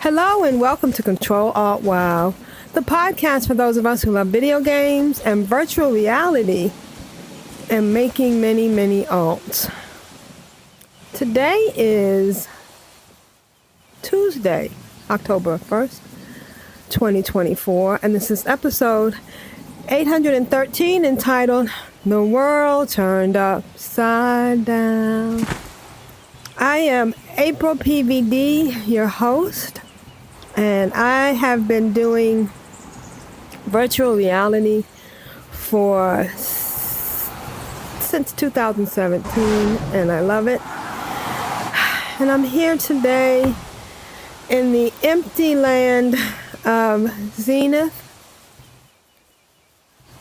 Hello and welcome to Control Alt Wow, the podcast for those of us who love video games and virtual reality and making many, many alts. Today is Tuesday, October 1st, 2024, and this is episode 813 entitled The World Turned Upside Down. I am AprilPvd, your host, and I have been doing virtual reality since 2017, and I love it. And I'm here today in the empty land of Zenith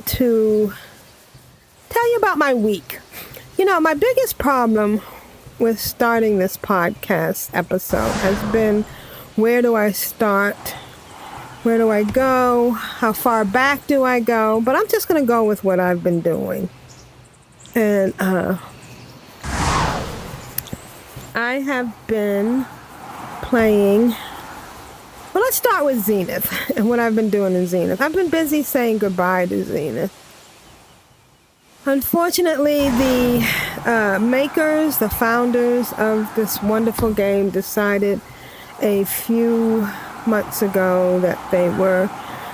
to tell you about my week. You know, my biggest problem with starting this podcast episode has been, where do I start? Where do I go? How far back do I go? But I'm just going to go with what I've been doing. And I have been playing. Well, let's start with Zenith and what I've been doing in Zenith. I've been busy saying goodbye to Zenith. Unfortunately, the makers, the founders of this wonderful game decided a few months ago that they were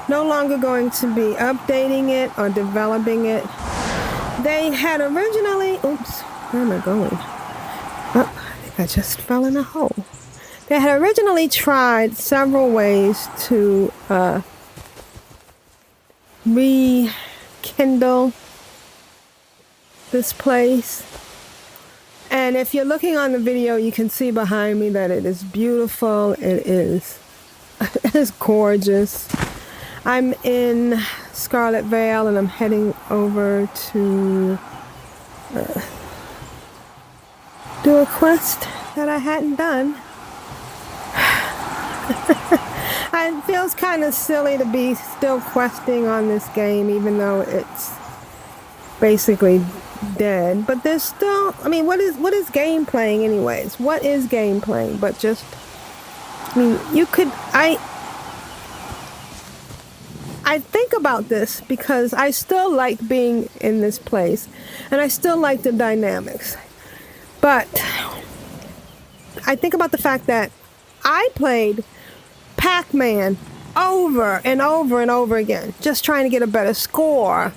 no longer going to be updating it or developing it. They had originally, where am I going? Oh, I think I just fell in a hole. They had originally tried several ways to rekindle this place. And if you're looking on the video, you can see behind me that it is beautiful. It is gorgeous. I'm in Scarlet Vale and I'm heading over to do a quest that I hadn't done. It feels kind of silly to be still questing on this game, even though it's basically dead. But there's still, what is game playing anyways? What is game playing? But just, I think about this because I still like being in this place and I still like the dynamics. But I think about the fact that I played Pac-Man over and over and over again, just trying to get a better score.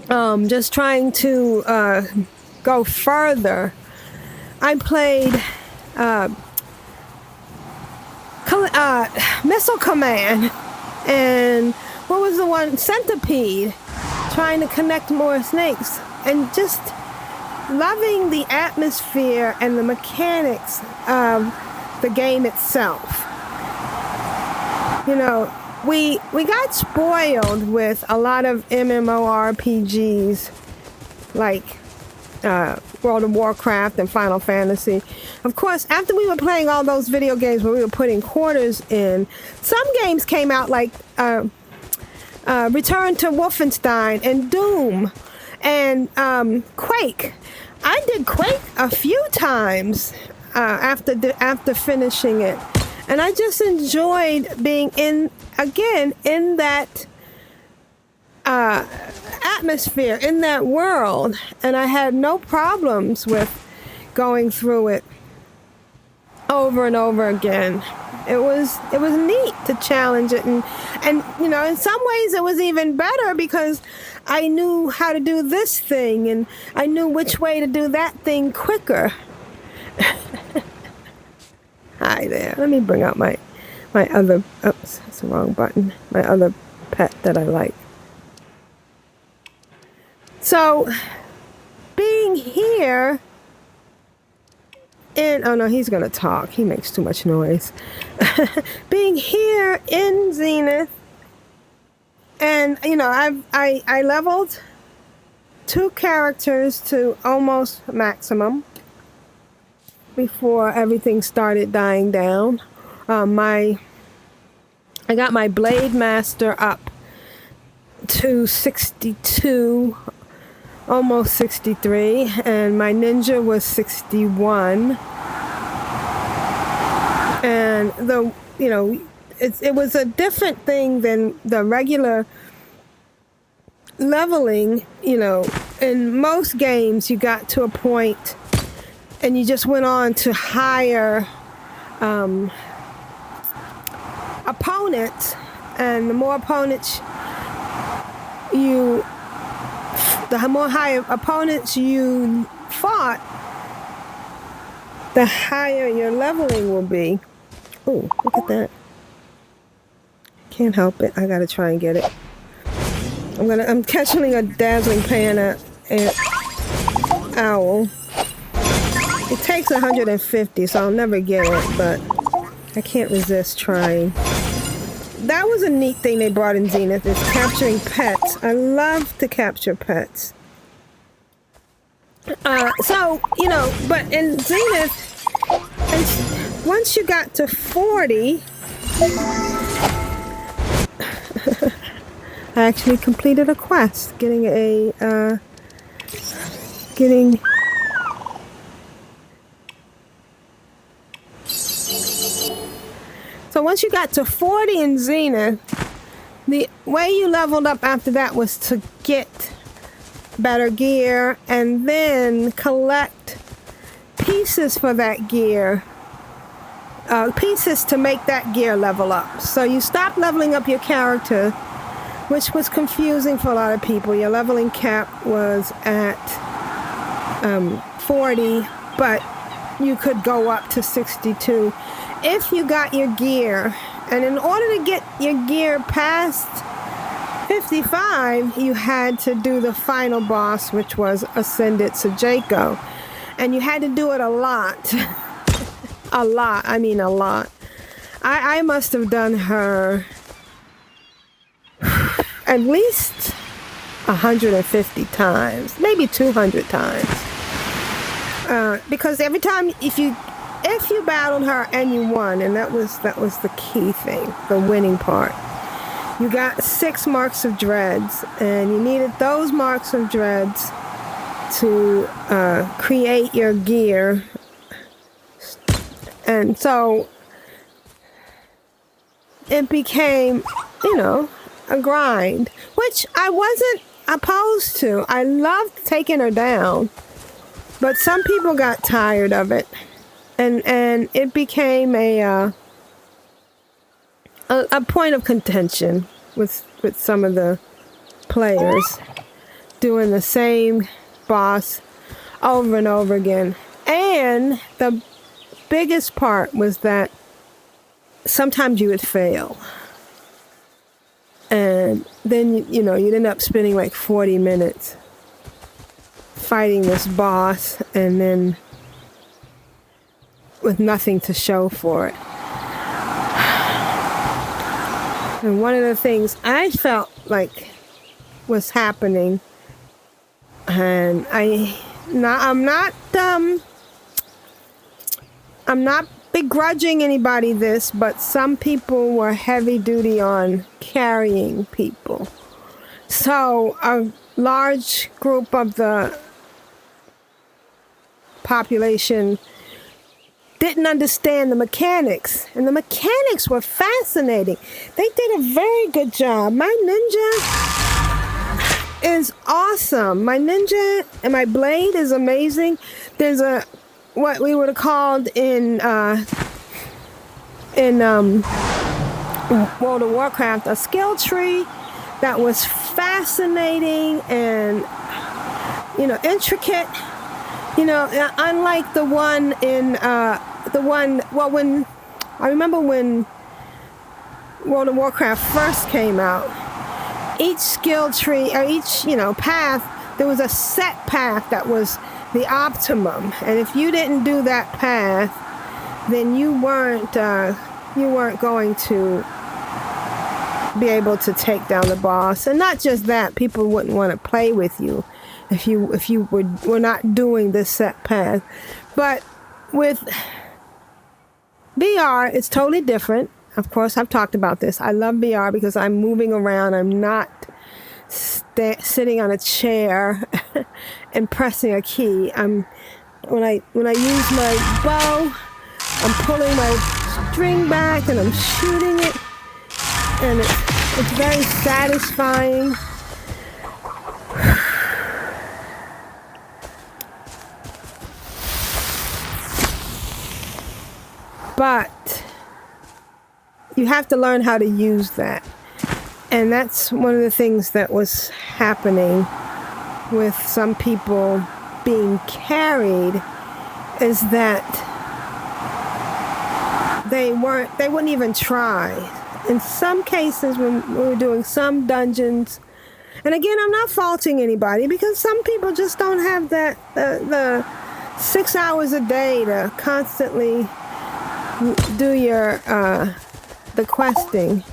Just trying to go further. I played Missile Command and what was the one? Centipede, trying to connect more snakes and just loving the atmosphere and the mechanics of the game itself. You know, we got spoiled with a lot of MMORPGs like World of Warcraft and Final Fantasy. Of course, after we were playing all those video games where we were putting quarters in, some games came out like Return to Wolfenstein and Doom and Quake. I did Quake a few times after finishing it. And I just enjoyed being in that atmosphere, in that world. And I had no problems with going through it over and over again. It was neat to challenge it. And you know, in some ways it was even better because I knew how to do this thing and I knew which way to do that thing quicker. Hi there. Let me bring out my other, oops, that's the wrong button. My other pet that I like. So, being here in, oh no, he's going to talk. He makes too much noise. Being here in Zenith, and you know, I leveled 2 characters to almost maximum before everything started dying down. I got my Blade Master up to 62, almost 63, and my Ninja was 61. And And it was a different thing than the regular leveling. In most games you got to a point and you just went on to higher opponents, and the more higher opponents you fought, the higher your leveling will be. Oh, look at that. Can't help it. I gotta try and get it. I'm catching a dazzling pan at owl. It takes 150, so I'll never get it, but I can't resist trying. That was a neat thing they brought in Zenith, is capturing pets. I love to capture pets. But in Zenith, once you got to 40, I actually completed a quest, So once you got to 40 in Zenith, the way you leveled up after that was to get better gear and then collect pieces for that gear. Pieces to make that gear level up. So you stop leveling up your character, which was confusing for a lot of people. Your leveling cap was at 40, but you could go up to 62 if you got your gear. And in order to get your gear past 55, you had to do the final boss, which was Ascended Sajako. And you had to do it a lot. A lot. I mean a lot. I must have done her at least 150 times, maybe 200 times. Because every time, if you battled her and you won, and that was the key thing, the winning part, you got 6 marks of dreads, and you needed those marks of dreads to create your gear. And so it became, a grind, which I wasn't opposed to. I loved taking her down, but some people got tired of it, and it became a point of contention with some of the players doing the same boss over and over again. And the biggest part was that sometimes you would fail. And then, you'd end up spending like 40 minutes fighting this boss, and then with nothing to show for it. And one of the things I felt like was happening, and I'm not begrudging anybody this, but some people were heavy duty on carrying people. So a large group of the population didn't understand the mechanics, and the mechanics were fascinating. They did a very good job. My ninja is awesome. My ninja and my blade is amazing. There's what we would have called in World of Warcraft a skill tree that was fascinating and intricate. Unlike the one in when I remember when World of Warcraft first came out, each skill tree or each path, there was a set path that was the optimum, and if you didn't do that path, then you weren't going to be able to take down the boss. And not just that, people wouldn't want to play with you if you were not doing this set path. But with VR, it's totally different. Of course, I've talked about this. I love VR because I'm moving around. I'm not sitting on a chair and pressing a key. When I use my bow, I'm pulling my string back and I'm shooting it, and it's very satisfying. But you have to learn how to use that. And that's one of the things that was happening with some people being carried, is that they wouldn't even try. In some cases, when we were doing some dungeons, and again, I'm not faulting anybody, because some people just don't have that the 6 hours a day to constantly do the questing,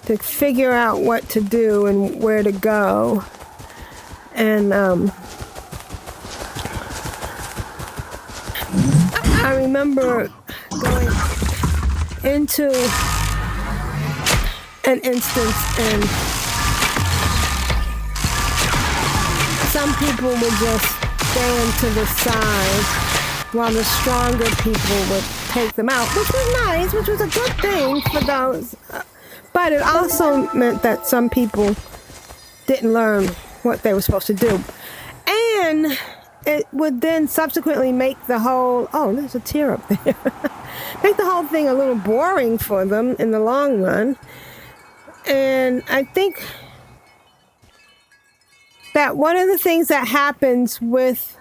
to figure out what to do and where to go. And I remember going into an instance, and some people would just stand to the side while the stronger people would take them out, which was nice, which was a good thing for those. But it also meant that some people didn't learn what they were supposed to do. And it would then subsequently make the whole, oh, there's a tear up there, make the whole thing a little boring for them in the long run. And I think that one of the things that happens with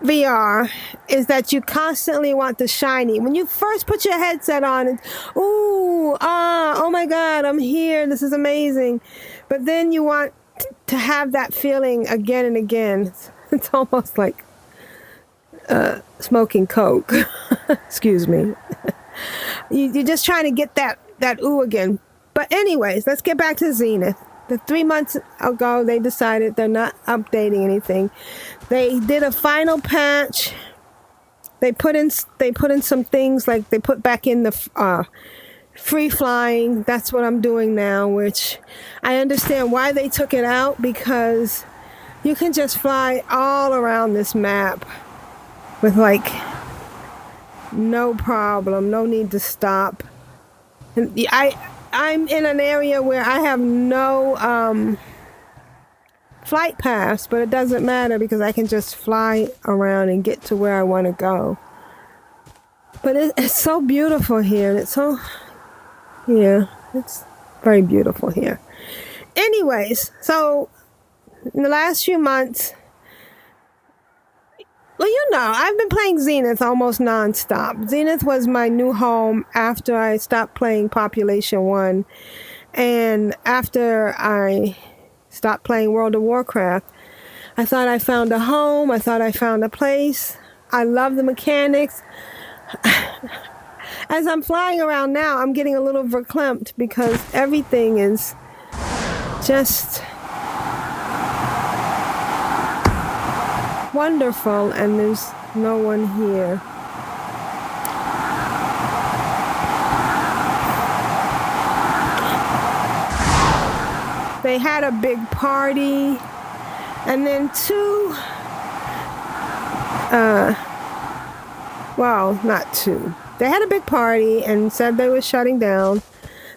VR is that you constantly want the shiny. When you first put your headset on, it's, oh my God, I'm here, this is amazing. But then you want to have that feeling again and again. It's almost like smoking coke. Excuse me. You're just trying to get that ooh again. But anyways, let's get back to Zenith. 3 months ago, they decided they're not updating anything. They did a final patch. They put in some things, like they put back in the free flying. That's what I'm doing now, which I understand why they took it out, because you can just fly all around this map with like no problem, no need to stop. And I'm in an area where I have no flight pass, but it doesn't matter because I can just fly around and get to where I want to go. But it's so beautiful here, and it's very beautiful here. Anyways, so in the last few months, well, I've been playing Zenith almost nonstop. Zenith was my new home after I stopped playing Population 1. And after I stopped playing World of Warcraft, I thought I found a home. I thought I found a place. I love the mechanics. As I'm flying around now, I'm getting a little verklempt because everything is just wonderful, and there's no one here. They had a big party, and then not two. They had a big party and said they were shutting down.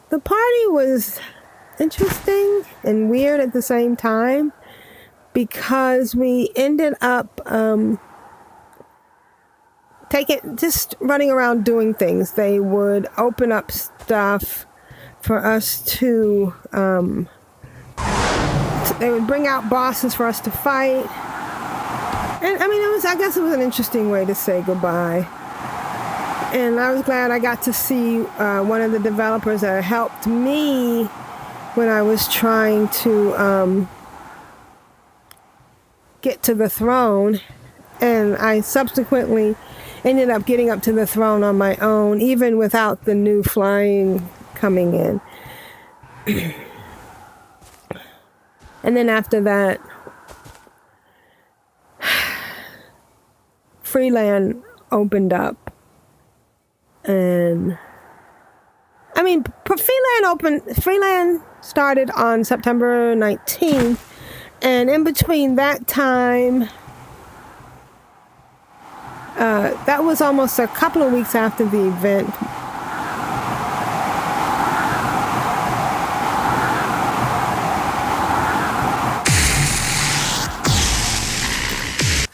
The party was interesting and weird at the same time, because we ended up just running around doing things. They would open up stuff for us to, they would bring out bosses for us to fight. And I mean, I guess it was an interesting way to say goodbye. And I was glad I got to see one of the developers that helped me when I was trying to get to the throne, and I subsequently ended up getting up to the throne on my own, even without the new flying coming in. And then after that, Freeland opened up, and I mean, Freeland started on September 19th. And in between that time That was almost a couple of weeks after the event.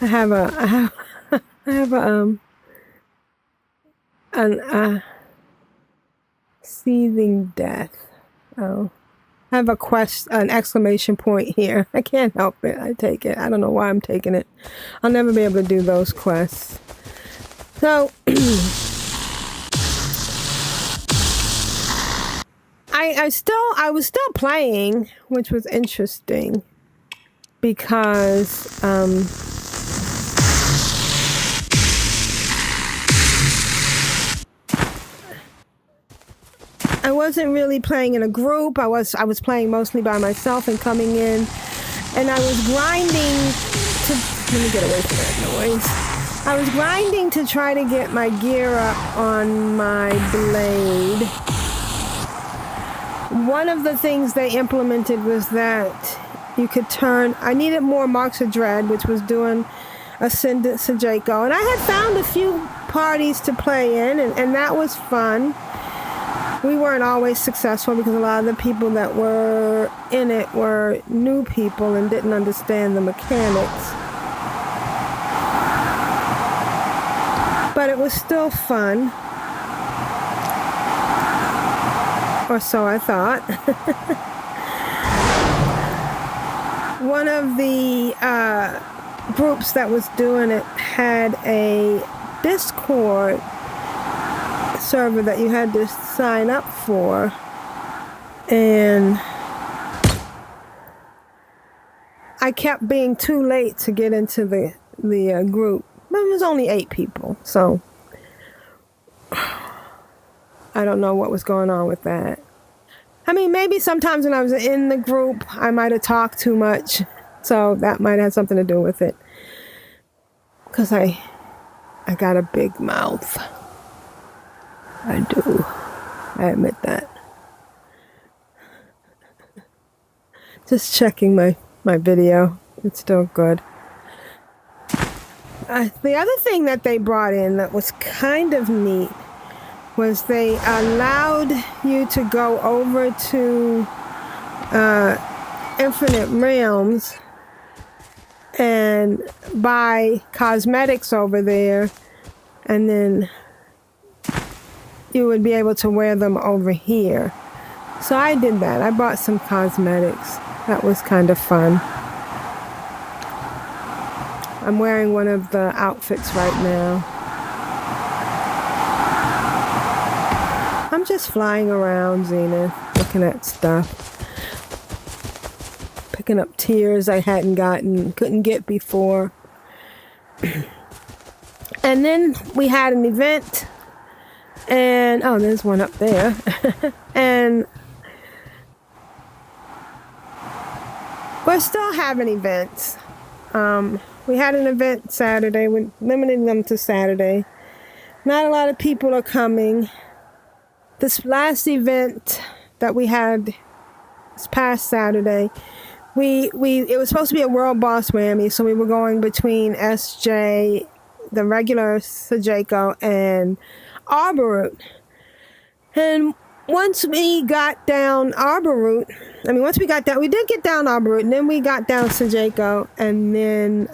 I have a seething death. Oh, I have an exclamation point here. I can't help it. I take it. I don't know why I'm taking it. I'll never be able to do those quests. So, I was still playing, which was interesting because, I wasn't really playing in a group. I was playing mostly by myself and coming in, and I was grinding to, let me get away from that noise. I was grinding to try to get my gear up on my blade. One of the things they implemented was that you could turn, I needed more Marks of Dread, which was doing Ascendant Sajeko, and I had found a few parties to play in, and that was fun. We weren't always successful because a lot of the people that were in it were new people and didn't understand the mechanics. But it was still fun. Or so I thought. One of the groups that was doing it had a Discord server that you had to sign up for, and I kept being too late to get into the group. But it was only 8 people, so I don't know what was going on with that. I mean, maybe sometimes when I was in the group, I might have talked too much, so that might have something to do with it. Because I got a big mouth. I do. I admit that. Just checking my video. It's still good. The other thing that they brought in that was kind of neat was they allowed you to go over to Infinite Realms and buy cosmetics over there, and then you would be able to wear them over here. So I did that. I bought some cosmetics. That was kind of fun. I'm wearing one of the outfits right now. I'm just flying around Zenith, looking at stuff. Picking up tiers I couldn't get before. And then we had an event. And, oh, there's one up there. And we're still having events. We had an event Saturday. We're limiting them to Saturday. Not a lot of people are coming. This last event that we had this past Saturday, it was supposed to be a World Boss Whammy, so we were going between SJ, the regular Sajeko, and Arbor Root. And once we got down Arbor Root, we did get down Arbor Root, and then we got down Sajeko, and then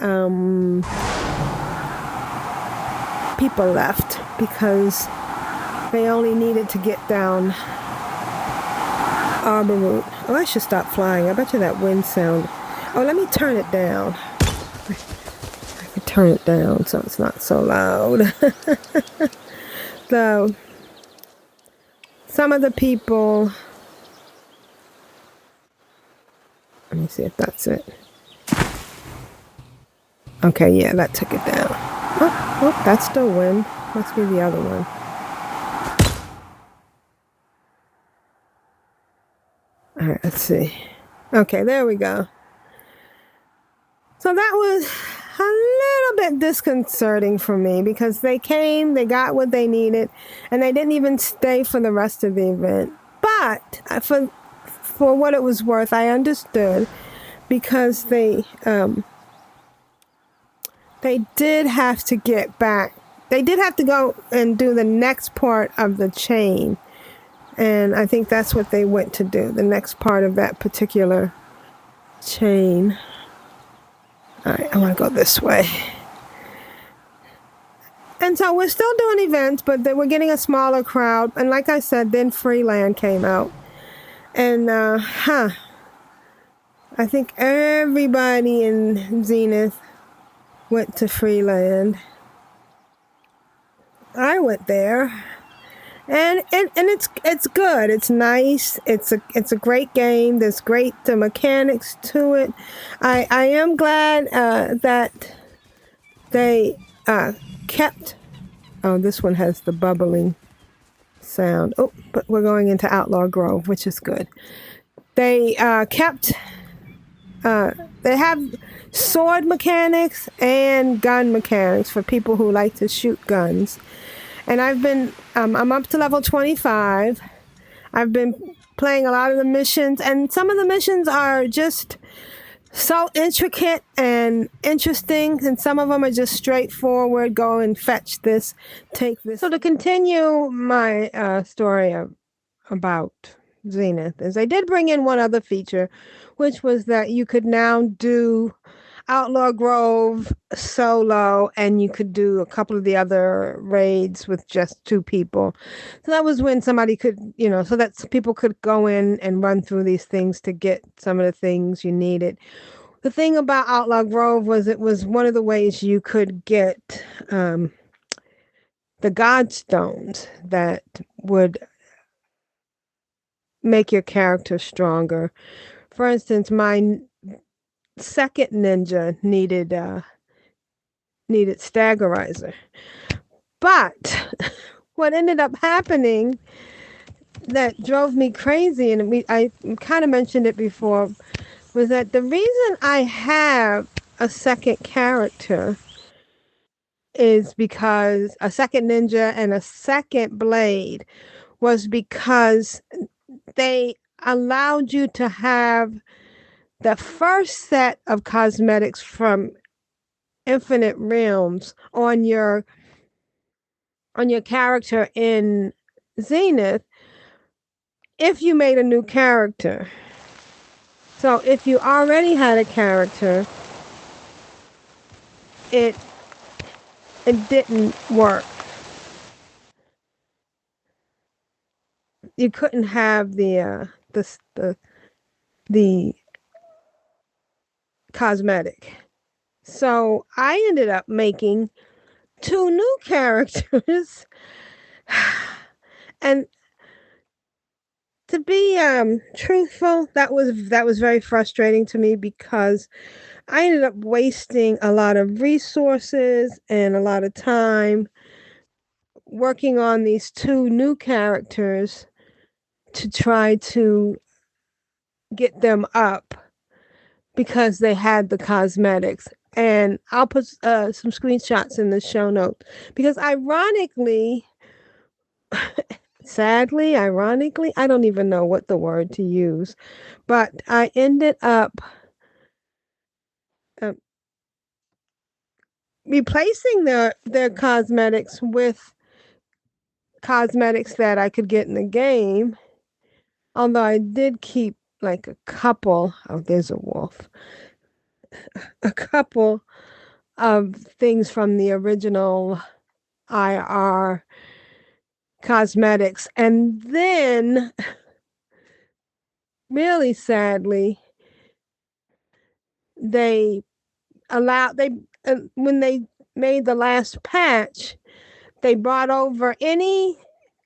people left because they only needed to get down Arbor Root. Oh, I should stop flying. I bet you that wind sound. Oh, let me turn it down. I can turn it down so it's not so loud. So, some of the people, let me see if that's it. Okay, yeah, that took it down. Oh, that's still wind. Must be the other one. All right, let's see. Okay, there we go. So that was a little bit disconcerting for me because they came, they got what they needed, and they didn't even stay for the rest of the event. But for what it was worth, I understood because they did have to get back they did have to go and do the next part of the chain. And I think that's what they went to do, the next part of that particular chain. All right, I want to go this way. And so we're still doing events, but we're getting a smaller crowd. And like I said, then Freeland came out. And, I think everybody in Zenith went to Freeland. I went there. And it's good. It's nice. It's a great game. There's great mechanics to it. I am glad that they kept. Oh, this one has the bubbling sound. Oh, but we're going into Outlaw Grove, which is good. They kept. They have sword mechanics and gun mechanics for people who like to shoot guns. And I'm up to level 25. I've been playing a lot of the missions, and some of the missions are just so intricate and interesting, and some of them are just straightforward. Go and fetch this, take this. So to continue my story about Zenith, is they did bring in one other feature, which was that you could now do Outlaw Grove solo, and you could do a couple of the other raids with just 2 people. So that was when somebody could, so that people could go in and run through these things to get some of the things you needed. The thing about Outlaw Grove was it was one of the ways you could get the Godstones that would make your character stronger. For instance, my second ninja needed Staggerizer. But what ended up happening that drove me crazy, and I kind of mentioned it before, was that the reason I have a second character is because a second ninja and a second blade was because they allowed you to have the first set of cosmetics from Infinite Realms on your character in Zenith if you made a new character. So if you already had a character, it didn't work. You couldn't have the cosmetic. So I ended up making 2 new characters. And to be truthful, that was very frustrating to me because I ended up wasting a lot of resources and a lot of time working on these 2 new characters to try to get them up because they had the cosmetics. And I'll put some screenshots in the show notes because ironically, sadly, ironically, I don't even know what the word to use, but I ended up replacing their cosmetics with cosmetics that I could get in the game. Although I did keep like a couple. Oh, there's a wolf. A couple of things from the original IR cosmetics. And then, really sadly, they when they made the last patch, they brought over any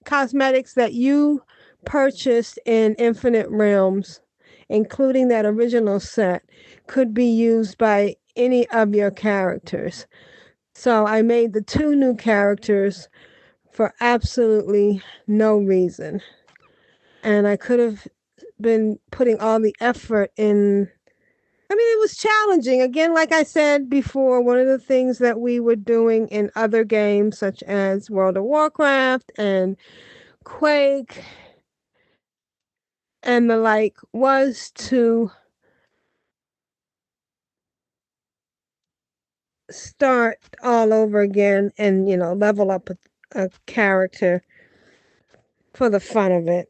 cosmetics that you purchased in Infinite Realms, including that original set, could be used by any of your characters. So I made the 2 new characters for absolutely no reason. And I could have been putting all the effort in. I mean, it was challenging. Again, like I said before, one of the things that we were doing in other games, such as World of Warcraft and Quake and the like, was to start all over again and, level up a character for the fun of it.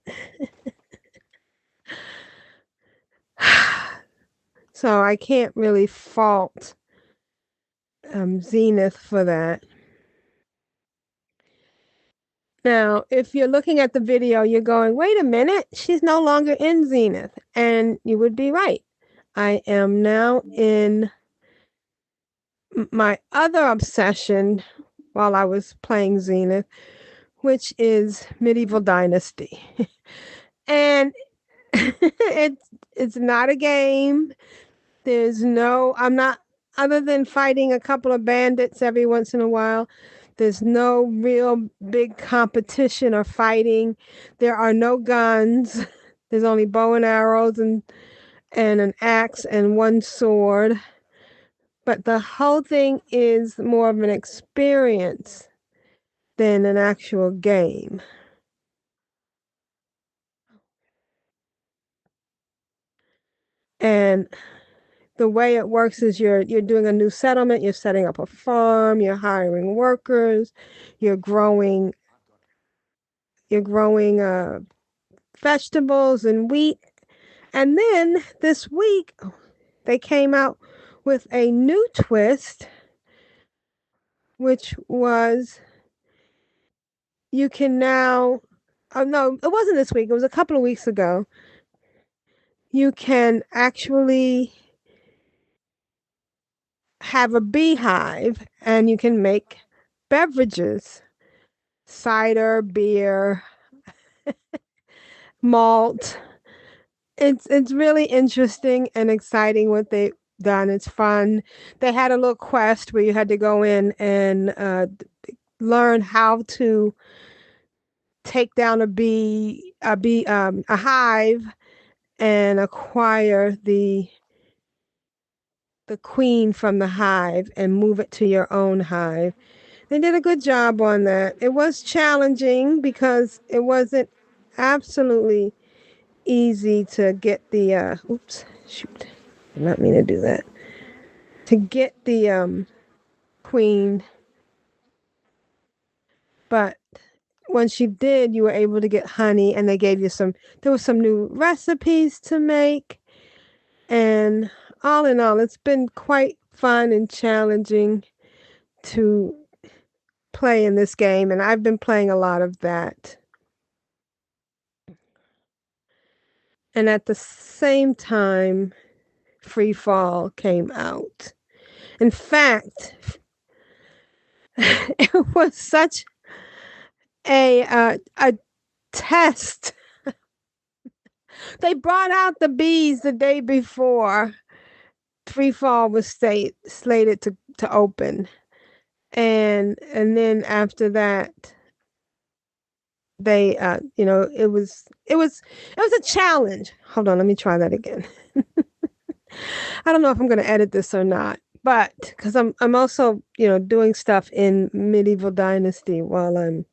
So I can't really fault Zenith for that. Now, if you're looking at the video, you're going, wait a minute, she's no longer in Zenith. And you would be right. I am now in my other obsession while I was playing Zenith, which is Medieval Dynasty. And it's not a game. I'm not, other than fighting a couple of bandits every once in a while, there's no real big competition or fighting. There are no guns. There's only bow and arrows and an axe and one sword. But the whole thing is more of an experience than an actual game. And the way it works is you're doing a new settlement, you're setting up a farm, you're hiring workers, you're growing vegetables and wheat. And then this week they came out with a new twist, which was you can now, oh no, it wasn't this week, it was a couple of weeks ago. You can actually have a beehive and you can make beverages, cider, beer, malt. It's really interesting and exciting what they've done. It's fun. They had a little quest where you had to go in and learn how to take down a hive and acquire the queen from the hive and move it to your own hive. They did a good job on that. It was challenging because it wasn't absolutely easy to get the oops, shoot. I did not mean to do that. To get the queen. But once you did, you were able to get honey, and they gave you there were some new recipes to make. And all in all, it's been quite fun and challenging to play in this game, and I've been playing a lot of that. And at the same time, Free Fall came out. In fact, it was such a test. They brought out the bees the day before Free Fall was slated to open, and then after that, they it was a challenge. Hold on, let me try that again. I don't know if I'm going to edit this or not, but because I'm also doing stuff in Medieval Dynasty while I'm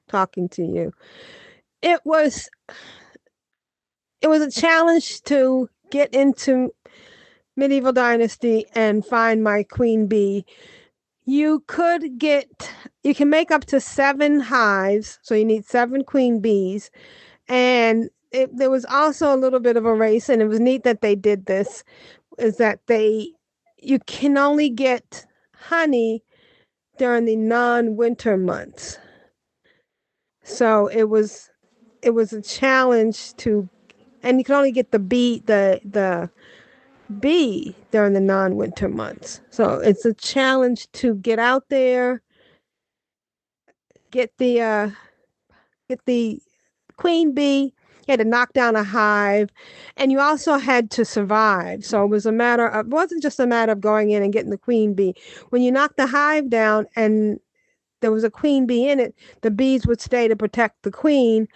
talking to you. It was a challenge to get into Medieval Dynasty and find my queen bee. You can make up to 7 hives, so you need 7 queen bees. And there was also a little bit of a race, and it was neat that they did this, is that you can only get honey during the non-winter months. So it was a challenge and you can only get the bee during the non-winter months. So it's a challenge to get out there, get the queen bee. You had to knock down a hive, and you also had to survive. So it wasn't just a matter of going in and getting the queen bee. When you knocked the hive down and there was a queen bee in it, the bees would stay to protect the queen,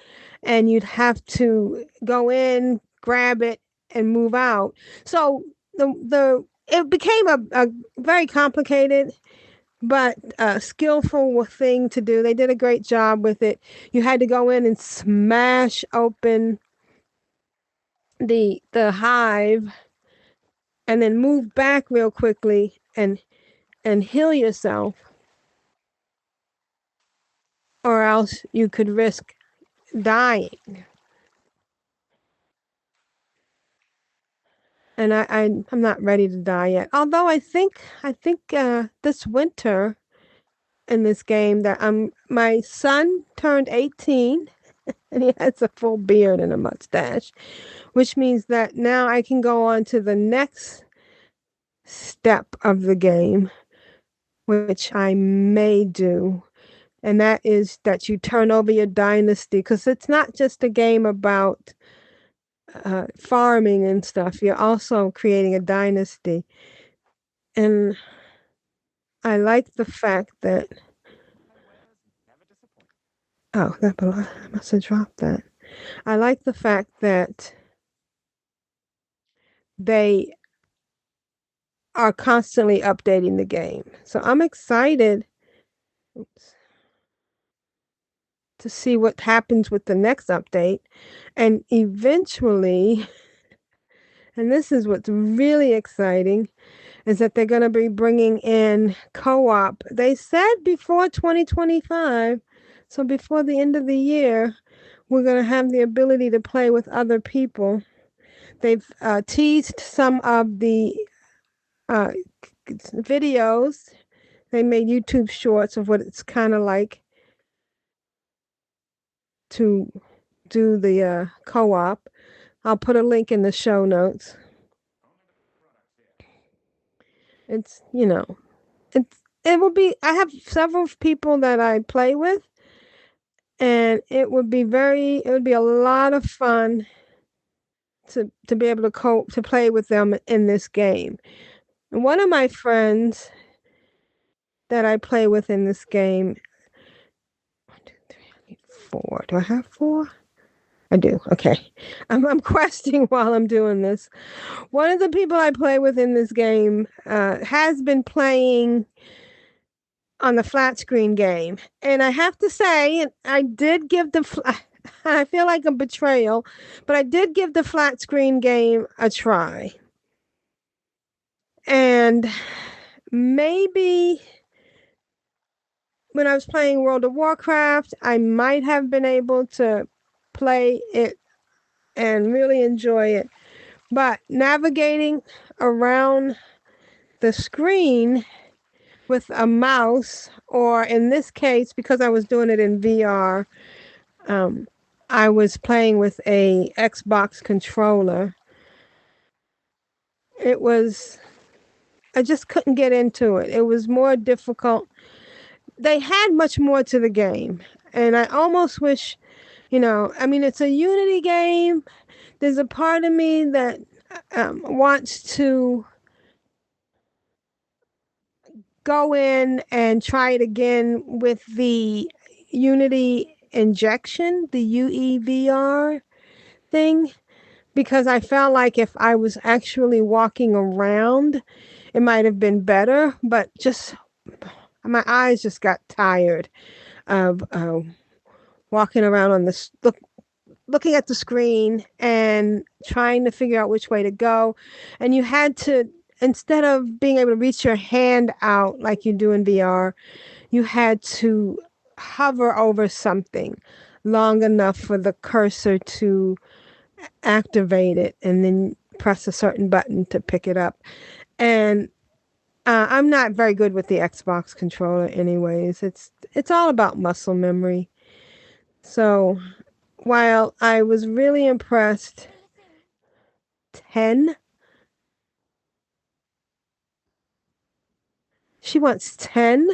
and you'd have to go in, grab it, and move out. So it became a very complicated but skillful thing to do. They did a great job with it. You had to go in and smash open the hive and then move back real quickly and and heal yourself, or else you could risk dying. And I'm not ready to die yet. Although I think this winter in this game that my son turned 18 and he has a full beard and a mustache, which means that now I can go on to the next step of the game, which I may do. And that is that you turn over your dynasty, because it's not just a game about farming and stuff. You're also creating a dynasty. And I like the fact that, oh, I must have dropped that. I like the fact that they are constantly updating the game. So I'm excited to see what happens with the next update. And eventually, and this is what's really exciting, is that they're going to be bringing in co-op. They said before 2025, so before the end of the year, we're going to have the ability to play with other people. They've teased some of the videos. They made YouTube shorts of what it's kind of like to do the co-op. I'll put a link in the show notes. It's, it will be, I have several people that I play with, and it would be a lot of fun to be able to play with them in this game. And one of my friends that I play with in this game, 1, 2, 3, I need 4. Do I have 4? I do. Okay. I'm questing while I'm doing this. One of the people I play with in this game has been playing on the flat screen game. And I have to say, I did give I feel like a betrayal, but I did give the flat screen game a try. And maybe when I was playing World of Warcraft, I might have been able to play it and really enjoy it. But navigating around the screen with a mouse, or in this case, because I was doing it in VR, I was playing with a Xbox controller. I just couldn't get into it. It was more difficult. They had much more to the game. And I almost wish, it's a Unity game. There's a part of me that wants to go in and try it again with the Unity injection, the UEVR thing, because I felt like if I was actually walking around, it might have been better, but just my eyes just got tired of walking around on looking at the screen and trying to figure out which way to go. And you had to, instead of being able to reach your hand out like you do in VR, you had to hover over something long enough for the cursor to activate it and then press a certain button to pick it up. And I'm not very good with the Xbox controller anyways. It's all about muscle memory. So while I was really impressed, 10? She wants 10?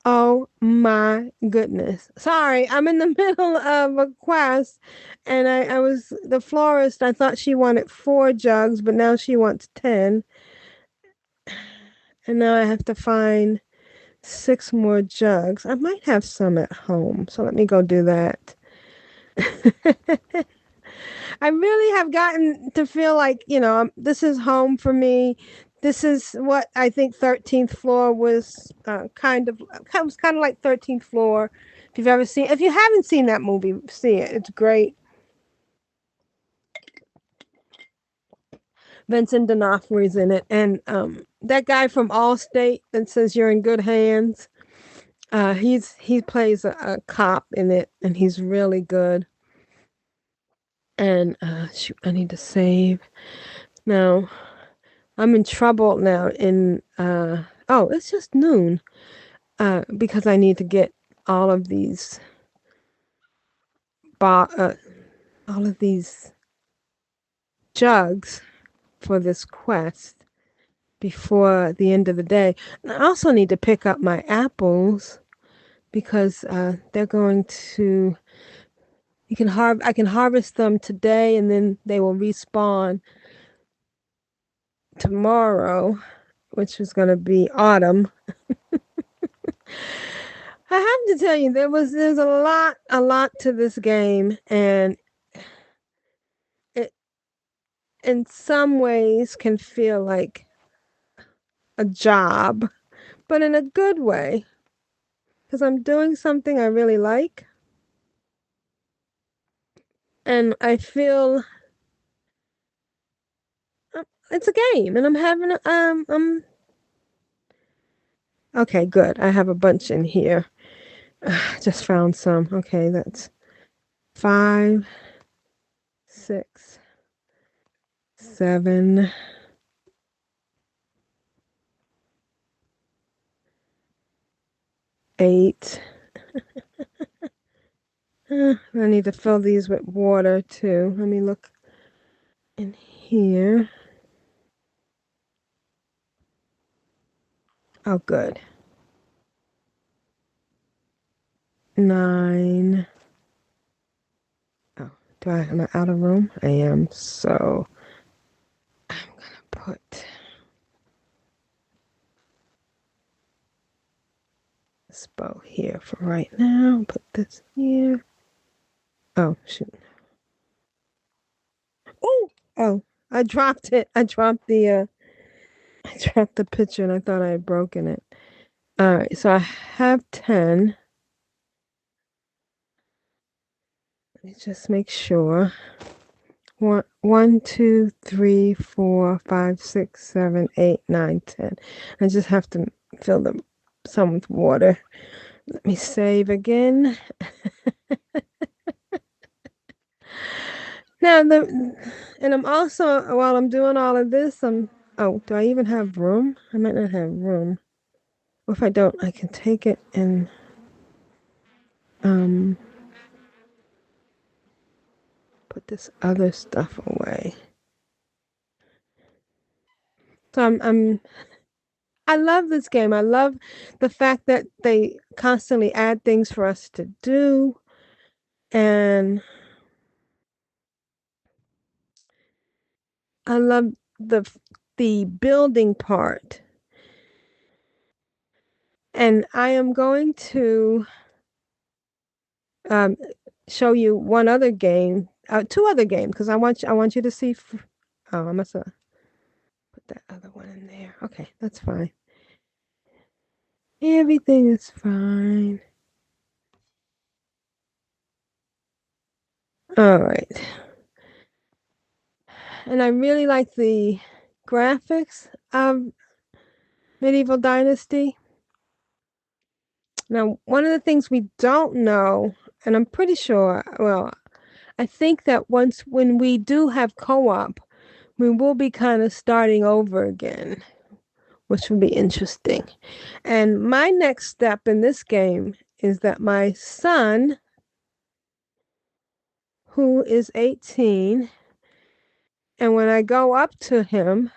Oh my goodness. Sorry, I'm in the middle of a quest, and I was the florist. I thought she wanted 4 jugs, but now she wants 10. And now I have to find 6 more jugs. I might have some at home, so let me go do that. I really have gotten to feel like, this is home for me. This is what I think 13th Floor was kind of like 13th Floor. If you haven't seen that movie, see it. It's great. Vincent D'Onofrio's in it, and that guy from Allstate that says you're in good hands. He plays a cop in it, and he's really good. And shoot, I need to save. Now I'm in trouble now. It's just noon. Because I need to get all of these all of these jugs for this quest before the end of the day. And I also need to pick up my apples because they're going to. I can harvest them today, and then they will respawn tomorrow, which is going to be autumn. I have to tell you, there's a lot to this game, and it in some ways can feel like a job, but in a good way, because I'm doing something I really like, and I feel it's a game, and I'm having okay, good. I have a bunch in here. Just found some. Okay, that's 5, 6, 7, 8. I need to fill these with water too. Let me look in here. Oh, good. 9. Oh, am I out of room? I am. So I'm gonna put this bow here for right now. Put this here. Oh, shoot. Oh, I dropped it. I dropped the picture and I thought I had broken it. All right, so I have 10. Let me just make sure. 1, 2, 3, 4, 5, 6, 7, 8, 9, 10. I just have to fill some with water. Let me save again. Now and I'm also, while I'm doing all of this, do I even have room? I might not have room. Or if I don't, I can take it and put this other stuff away. So I love this game. I love the fact that they constantly add things for us to do, and I love the building part. And I am going to show you one other game, 2 other games, because I want you to see. Oh, I must have put that other one in there. Okay, that's fine. Everything is fine. All right. And I really like the graphics of Medieval Dynasty. Now, one of the things we don't know, and I'm pretty sure, well, I think that when we do have co-op, we will be kind of starting over again, which will be interesting. And my next step in this game is that my son, who is 18, and when I go up to him,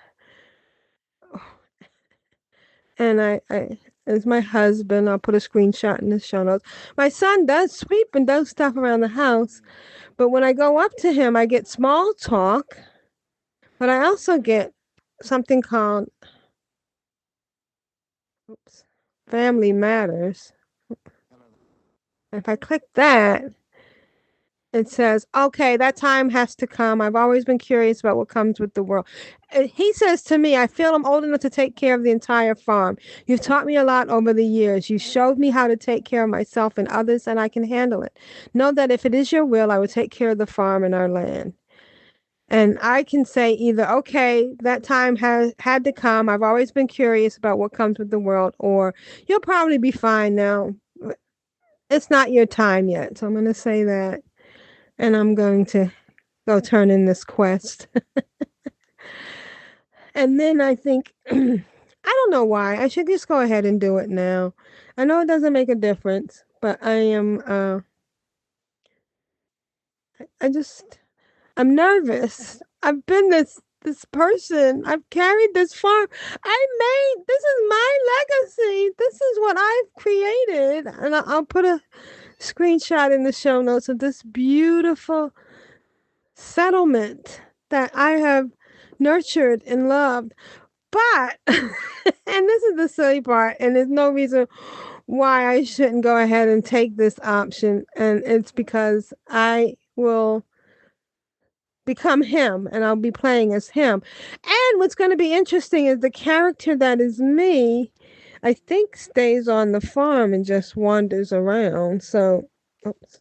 and I as my husband, I'll put a screenshot in the show notes. My son does sweep and does stuff around the house, but when I go up to him, I get small talk, but I also get something called Family Matters. If I click that, it says, okay, that time has to come. I've always been curious about what comes with the world. He says to me, I feel I'm old enough to take care of the entire farm. You've taught me a lot over the years. You showed me how to take care of myself and others, and I can handle it. Know that if it is your will, I will take care of the farm and our land. And I can say either, okay, that time has had to come. I've always been curious about what comes with the world, or you'll probably be fine now. It's not your time yet. So I'm going to say that. And I'm going to go turn in this quest. And then I think, I don't know why. I should just go ahead and do it now. I know it doesn't make a difference, but I just, I'm nervous. I've been this person. I've carried this farm. This is my legacy. This is what I've created. And I'll put a screenshot in the show notes of this beautiful settlement that I have nurtured and loved. But, and this is the silly part, and there's no reason why I shouldn't go ahead and take this option. And it's because I will become him and I'll be playing as him. And what's going to be interesting is the character that is me, I think stays on the farm and just wanders around. So, oops.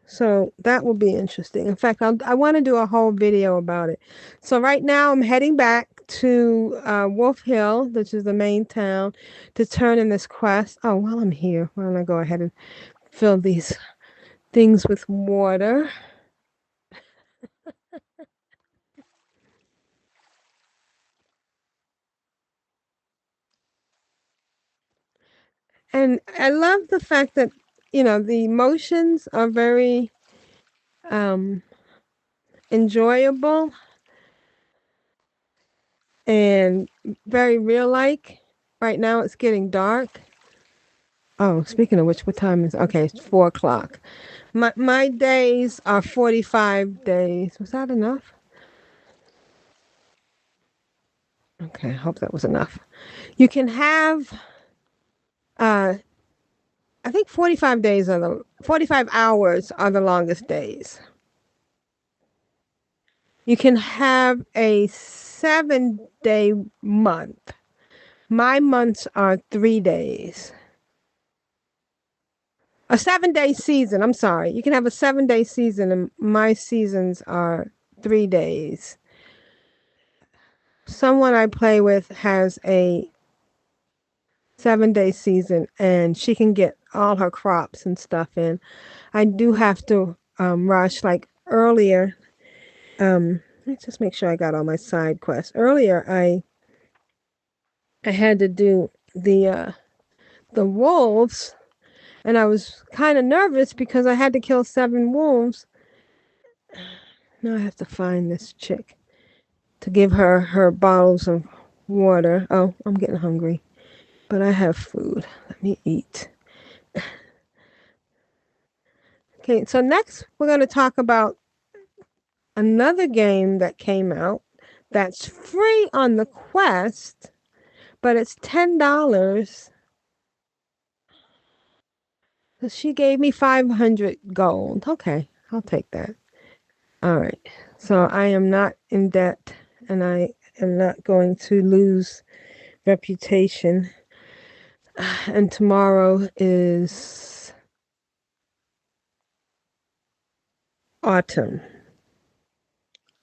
So that will be interesting. In fact, I want to do a whole video about it. So right now I'm heading back to Wolf Hill, which is the main town, to turn in this quest. Oh, while I'm here, why don't I go ahead and fill these things with water? And I love the fact that, the emotions are very um, enjoyable and very real like. Right now it's getting dark. Oh, speaking of which, what time is okay, it's 4 o'clock. My days are 45 days. Was that enough? Okay, I hope that was enough. You can have uh I think 45 hours are the longest days. You can have a 7-day month. My months are 3 days. A 7-day season, I'm sorry. You can have a 7-day season, and my seasons are 3 days. Someone I play with has a 7-day season, and she can get all her crops and stuff in. I do have to rush like earlier. Let's just make sure I got all my side quests. Earlier, I had to do the wolves, and I was kind of nervous because I had to kill 7 wolves. Now I have to find this chick to give her bottles of water. Oh, I'm getting hungry, but I have food. Let me eat. Okay, so next we're going to talk about another game that came out that's free on the Quest, but it's $10. So she gave me 500 gold. Okay, I'll take that. All right. So I am not in debt and I am not going to lose reputation. And tomorrow is autumn.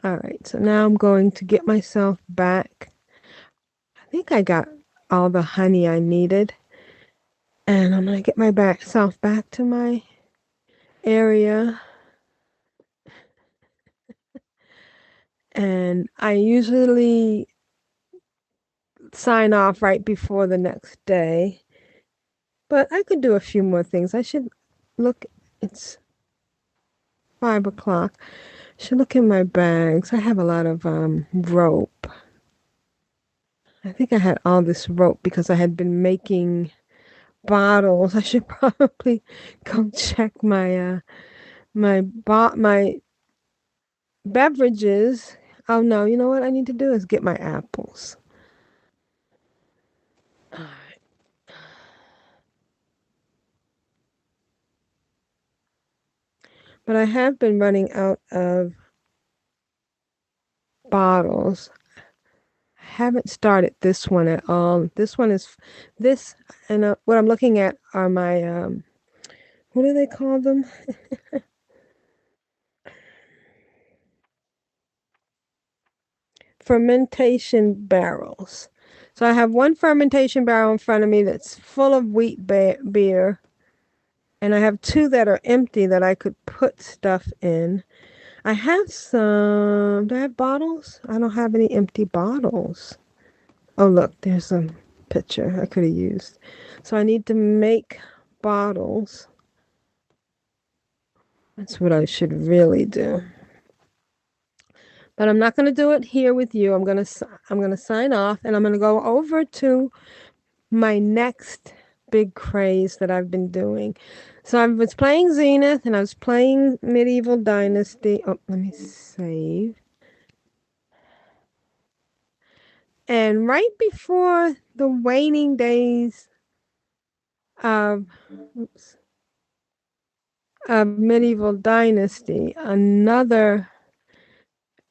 All right. So now I'm going to get myself back. I think I got all the honey I needed. And I'm going to get myself back to my area. And I usually sign off right before the next day. But I could do a few more things. I should look. It's 5 o'clock. I should look in my bags. I have a lot of rope. I think I had all this rope because I had been making bottles. I should probably go check my beverages. Oh no, you know what I need to do is get my apples. But I have been running out of bottles. I haven't started this one at all. This one is this, and what I'm looking at are my what do they call them? fermentation barrels. So I have one fermentation barrel in front of me that's full of wheat beer. And I have two that are empty that I could put stuff in. I have some... Do I have bottles? I don't have any empty bottles. Oh, look, there's a picture I could have used. So I need to make bottles. That's what I should really do. But I'm not going to do it here with you. I'm going to sign off, and I'm going to go over to my next big craze that I've been doing. So I was playing Zenith, and I was playing Medieval Dynasty. Oh, let me save. And right before the waning days of Medieval Dynasty, another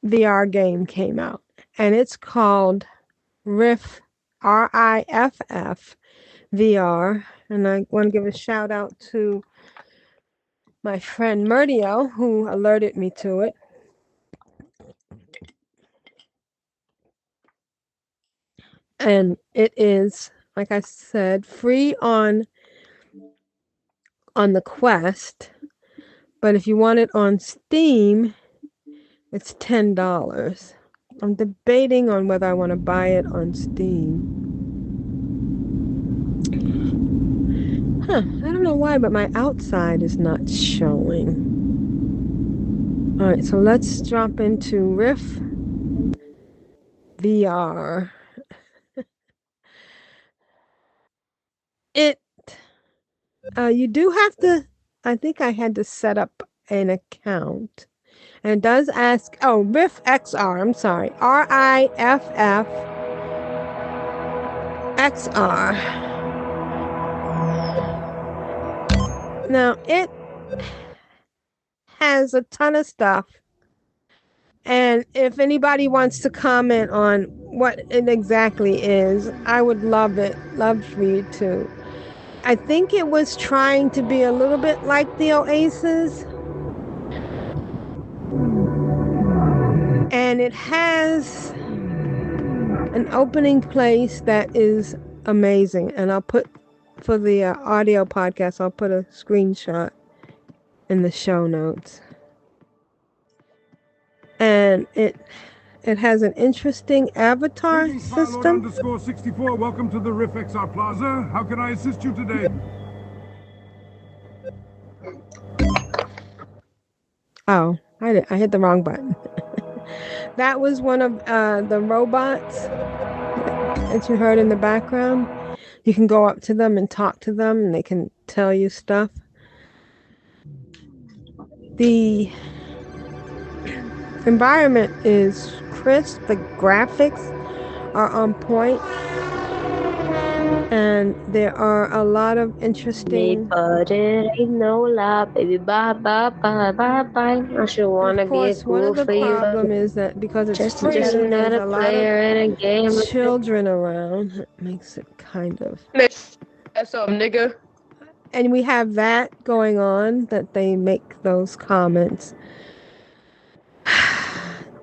VR game came out, and it's called Riff, RIFF VR, and I want to give a shout out to my friend Murdio, who alerted me to it. And it is, like I said, free on the Quest, but if you want it on Steam, it's $10. I'm debating on whether I want to buy it on Steam. I don't know why, but my outside is not showing. All right, so let's drop into Riff VR. You do have to, I think I had to set up an account. And it does ask, oh, Riff XR, I'm sorry, RIFF XR. Now, it has a ton of stuff. And if anybody wants to comment on what it exactly is, I would love for you to. I think it was trying to be a little bit like the Oasis. And it has an opening place that is amazing. And I'll put, for the audio podcast, I'll put a screenshot in the show notes. And it has an interesting avatar system. _64, welcome to the Riff XR Plaza. How can I assist you today? Oh, I hit the wrong button. That was one of the robots that you heard in the background. You can go up to them and talk to them, and they can tell you stuff. The environment is crisp. The graphics are on point. And there are a lot of interesting... But it ain't no lie, baby. Bye, bye, bye, bye, bye. I should want to be a one of the for you. problem is that because it's Just free, there's another a lot player in a game. of children around. It makes it kind of... That's up, nigga. And we have that going on, that they make those comments.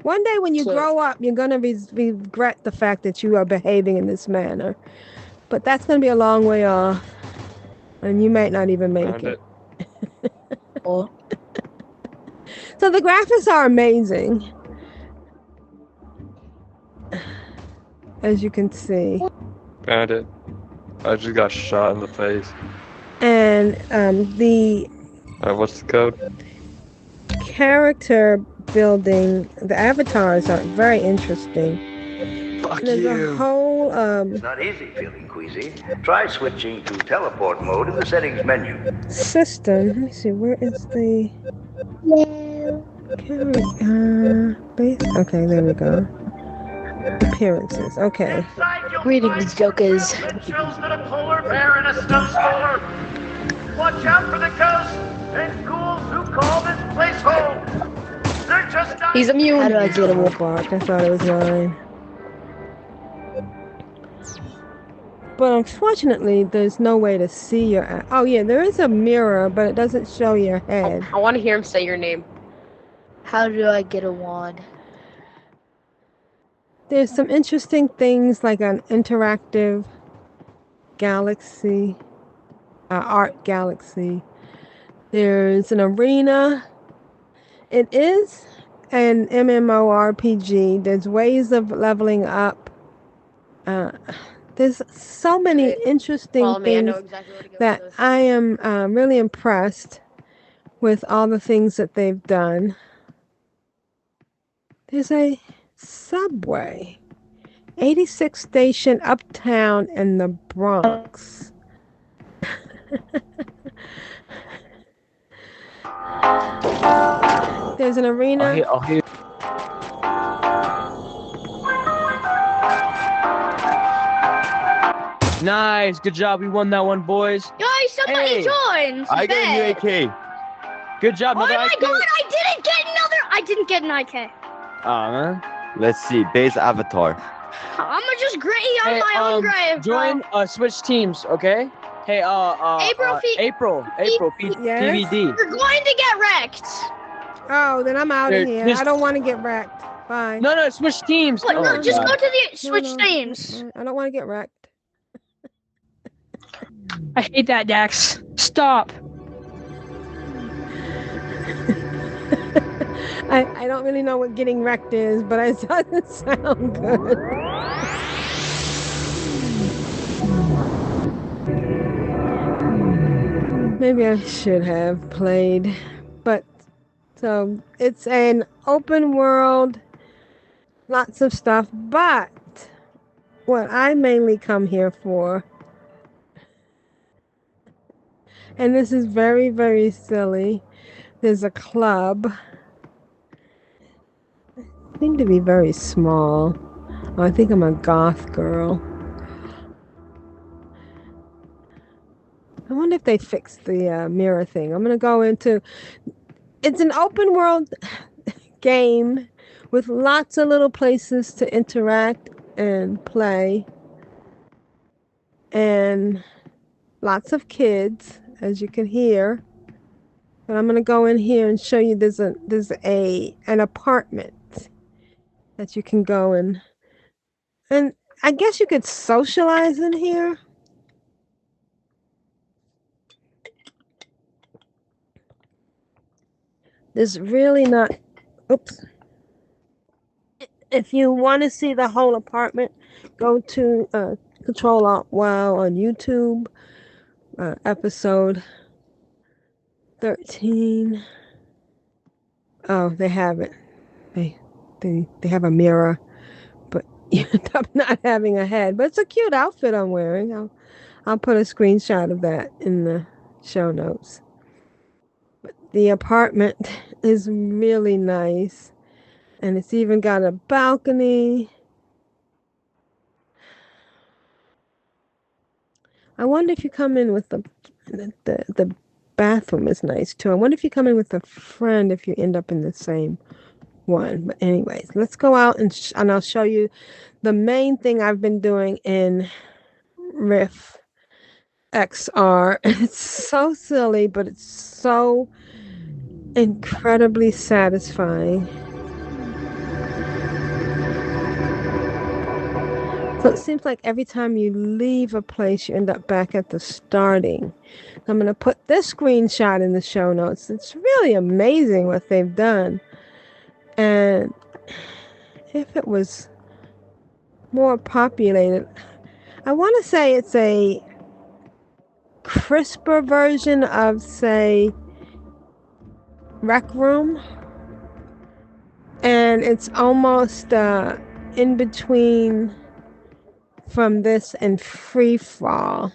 One day when you grow up, you're going to regret the fact that you are behaving in this manner. But that's going to be a long way off. And you might not even make it. So the graphics are amazing. As you can see. Found it. I just got shot in the face. And what's the code? Character building, the avatars are very interesting. Fuck There's you. A whole It's not easy feeling queasy. Try switching to teleport mode in the settings menu. system. Let me see, where is the base? Okay, there we go. Appearances. Okay. Greetings, jokers. Chills that a polar bear in a snowstorm. Watch out for the ghosts and ghouls who call this place home. They're just not... He's immune. How do I get him? Bark. I thought it was mine. But unfortunately, there's no way to see your... Oh, yeah, there is a mirror, but it doesn't show your head. I want to hear him say your name. How do I get a wand? There's some interesting things like an interactive galaxy, art galaxy. There's an arena. It is an MMORPG. There's ways of leveling up. There's so many interesting Follow me. I know things exactly where to go that with this. I am really impressed with all the things that they've done. There's a subway, 86 station uptown in the Bronx. There's an arena. I'll hear. Nice, good job. We won that one, boys. Yo, somebody joined. I got a new AK. Good job. Oh my IK. god, I didn't get an IK. Aw, man. Let's see, base avatar. I'm just gritty on my own grave. Join, switch teams, okay? Hey, April, Yes? PvD. You're going to get wrecked. Oh, then I'm out of here. Just- I don't want to get wrecked. Bye. No, switch teams. Look, Oh, no, just God. go to the switch No. teams. I don't want to get wrecked. I hate that, Dax. Stop. I don't really know what getting wrecked is, but it doesn't sound good. Maybe I should have played, but so it's an open world, lots of stuff, but what I mainly come here for, and this is very, very silly, there's a club. I seem to be very small. Oh, I think I'm a goth girl. I wonder if they fixed the mirror thing. I'm going to go into... It's an open world game with lots of little places to interact and play. And lots of kids, as you can hear. But I'm going to go in here and show you there's an apartment that you can go in. And I guess you could socialize in here. There's really not... Oops. If you want to see the whole apartment, go to Control-Alt-Wow on YouTube, episode 13. Oh, they have it. They have a mirror, but you end up not having a head. But it's a cute outfit I'm wearing. I'll put a screenshot of that in the show notes. But the apartment is really nice, and it's even got a balcony. I wonder if you come in with the bathroom is nice too. I wonder if you come in with a friend if you end up in the same one. But anyways, let's go out and I'll show you the main thing I've been doing in Riff XR. It's so silly, but it's so incredibly satisfying. So it seems like every time you leave a place, you end up back at the starting. I'm going to put this screenshot in the show notes. It's really amazing what they've done. And if it was more populated, I want to say it's a crisper version of, say, Rec Room. And it's almost in between from this and Free Fall.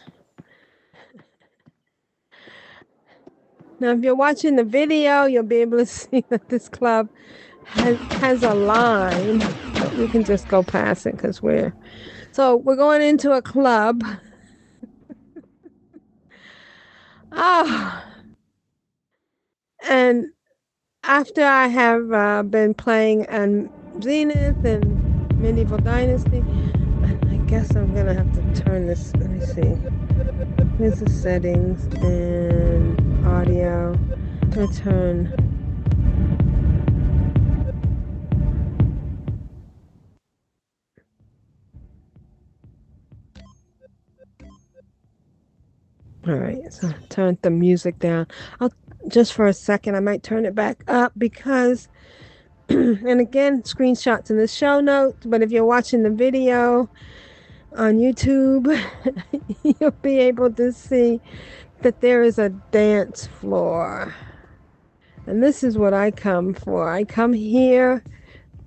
Now, if you're watching the video, you'll be able to see that this club has a line, but we can just go past it because we're going into a club. And after I have been playing Zenith and Medieval Dynasty, I guess I'm gonna have to turn this. Let me see. Here's the settings and audio. I'm gonna turn. All right, so turn the music down. Just for a second, I might turn it back up because, and again, screenshots in the show notes, but if you're watching the video on YouTube, you'll be able to see that there is a dance floor. And this is what I come for. I come here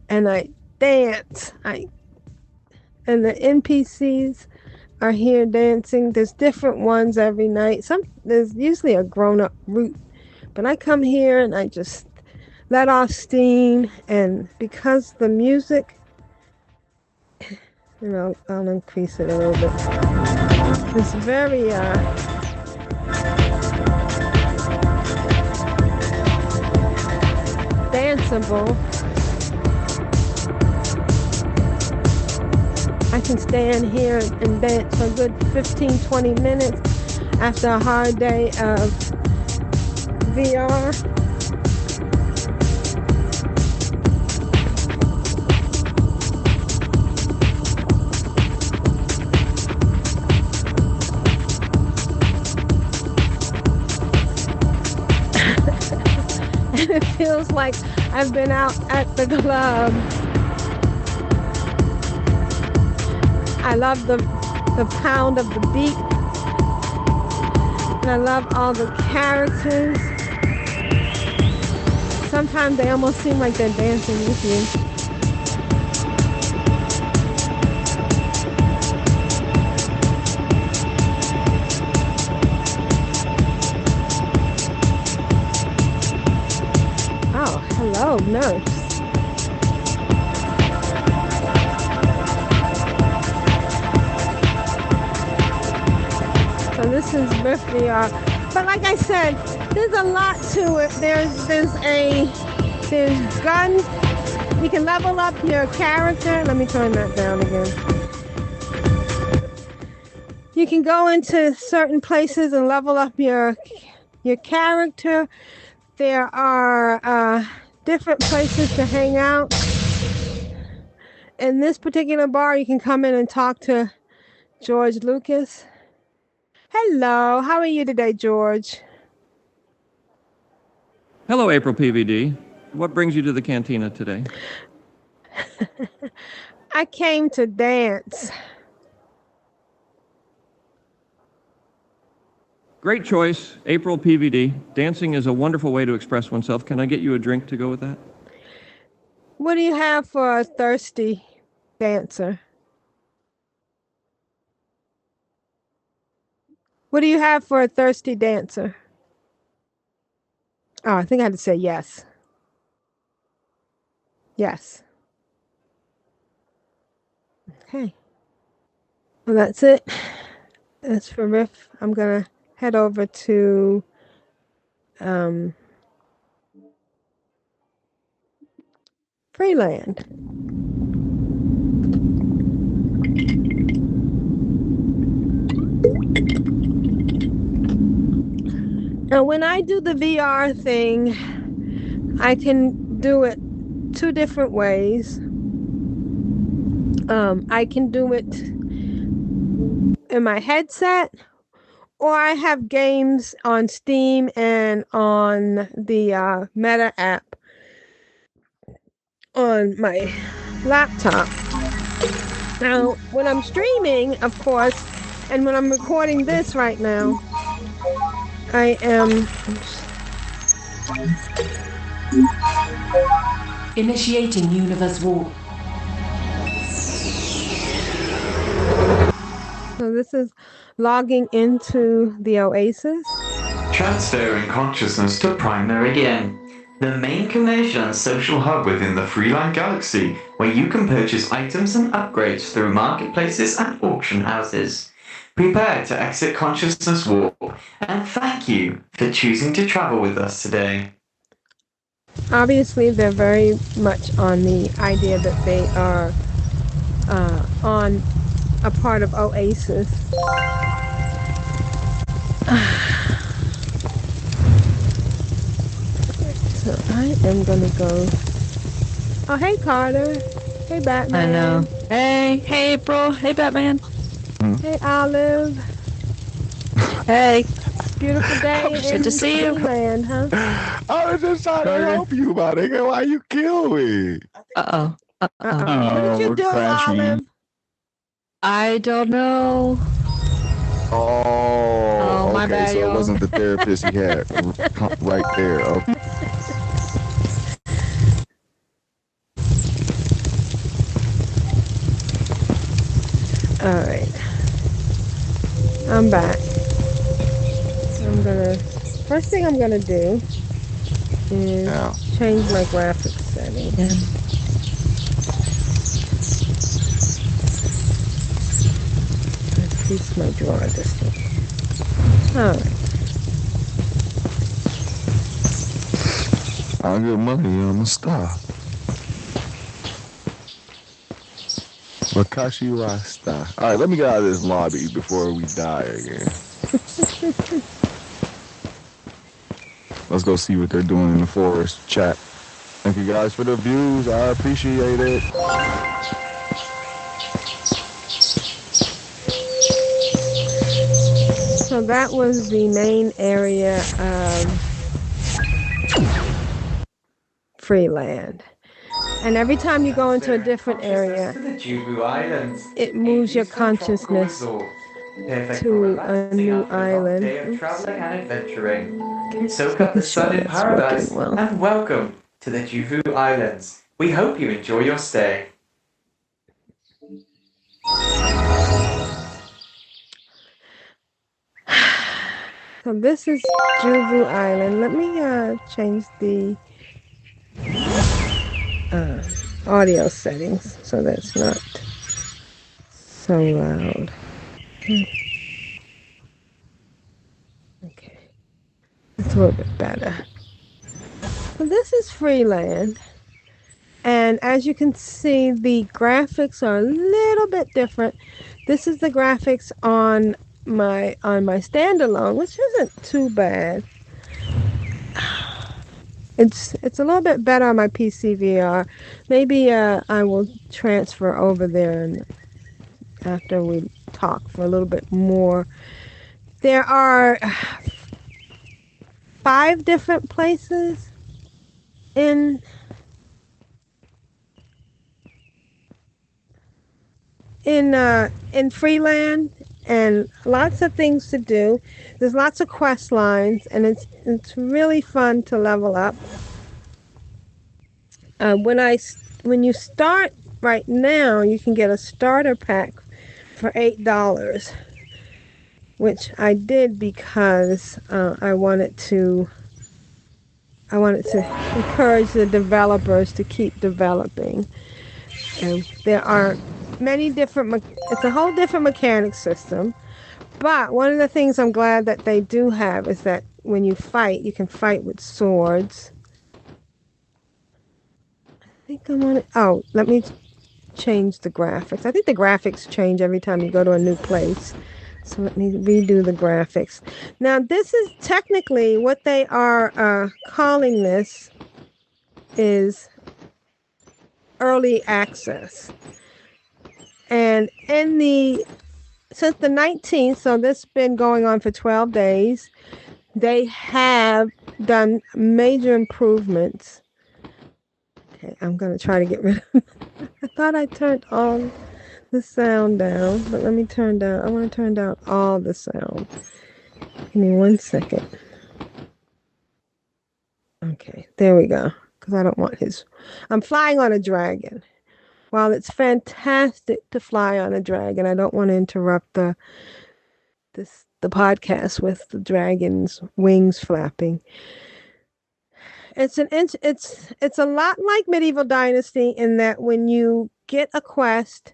and I dance. And the NPCs are here dancing. There's different ones every night. There's usually a grown-up route. But I come here and I just let off steam, and because the music, I'll increase it a little bit. It's very danceable. I can stand here and dance for a good 15-20 minutes after a hard day of VR. And it feels like I've been out at the club. I love the pound of the beat. And I love all the characters. Sometimes they almost seem like they're dancing with you. Oh, hello, nurse. So this is Riff XR. But like I said, there's a lot to it. There's guns. You can level up your character. Let me turn that down again. You can go into certain places and level up your character. There are different places to hang out. In this particular bar, you can come in and talk to George Lucas. Hello, how are you today, George? Hello, AprilPvd. What brings you to the cantina today? I came to dance. Great choice, AprilPvd. Dancing is a wonderful way to express oneself. Can I get you a drink to go with that? What do you have for a thirsty dancer? What do you have for a thirsty dancer? Oh, I think I had to say yes. Yes. Okay. Well, that's it. That's for Riff. I'm going to head over to Freeland. Now, when I do the VR thing, I can do it two different ways. I can do it in my headset, or I have games on Steam and on the Meta app on my laptop. Now, when I'm streaming, of course, and when I'm recording this right now, I am initiating universe warp. So this is logging into the Oasis. Transferring consciousness to Prime Meridian, the main commercial and social hub within the Freeland galaxy, where you can purchase items and upgrades through marketplaces and auction houses. Prepare to exit consciousness warp, and thank you for choosing to travel with us today. Obviously, they're very much on the idea that they are on a part of Oasis. So I am gonna go. Oh, hey Carter. Hey Batman. I know. Hey April. Hey Batman. Hey Olive. Hey. Beautiful day in to see you. Freeland, huh? I was just trying to help you, my nigga. Why you kill me? Uh-oh. What did you do, Olive? I don't know. Oh, my okay. bad, So y'all. it wasn't the therapist he had right there. Okay. All right. I'm back. First thing I'm gonna do is change my graphics setting. Let's piece my drawer this thing. All right. I'll get money on the stuff. Wakashi Rasta. All right, let me get out of this lobby before we die again. Let's go see what they're doing in the forest. Chat. Thank you guys for the views. I appreciate it. So that was the main area of Freeland. And every time you go into a different area, it moves your consciousness to a new island. Traveling and adventuring. Soak up the sun in paradise and welcome to the Juvu Islands. We hope you enjoy your stay. So this is Juvu Island. Let me change the audio settings so that's not so loud. Okay, it's a little bit better. So this is Freeland, and as you can see, the graphics are a little bit different. This is the graphics on my standalone, which isn't too bad. It's a little bit better on my PC VR. Maybe I will transfer over there and after we talk for a little bit more. There are 5 different places in Freeland, and lots of things to do. There's lots of quest lines, and it's really fun to level up. When you start right now, you can get a starter pack for $8, which I did because I wanted to encourage the developers to keep developing. And there are many different, it's a whole different mechanic system. But one of the things I'm glad that they do have is that when you fight, you can fight with swords. I think I want to, oh, let me change the graphics. I think the graphics change every time you go to a new place. So let me redo the graphics. Now this is technically what they are calling this is early access. And since the 19th, so this has been going on for 12 days, they have done major improvements. Okay, I'm going to try to get rid of I thought I turned all the sound down, but let me turn down. I want to turn down all the sound. Give me 1 second. Okay, there we go. Because I don't want I'm flying on a dragon. While it's fantastic to fly on a dragon, I don't want to interrupt the podcast with the dragon's wings flapping. It's a lot like Medieval Dynasty in that when you get a quest,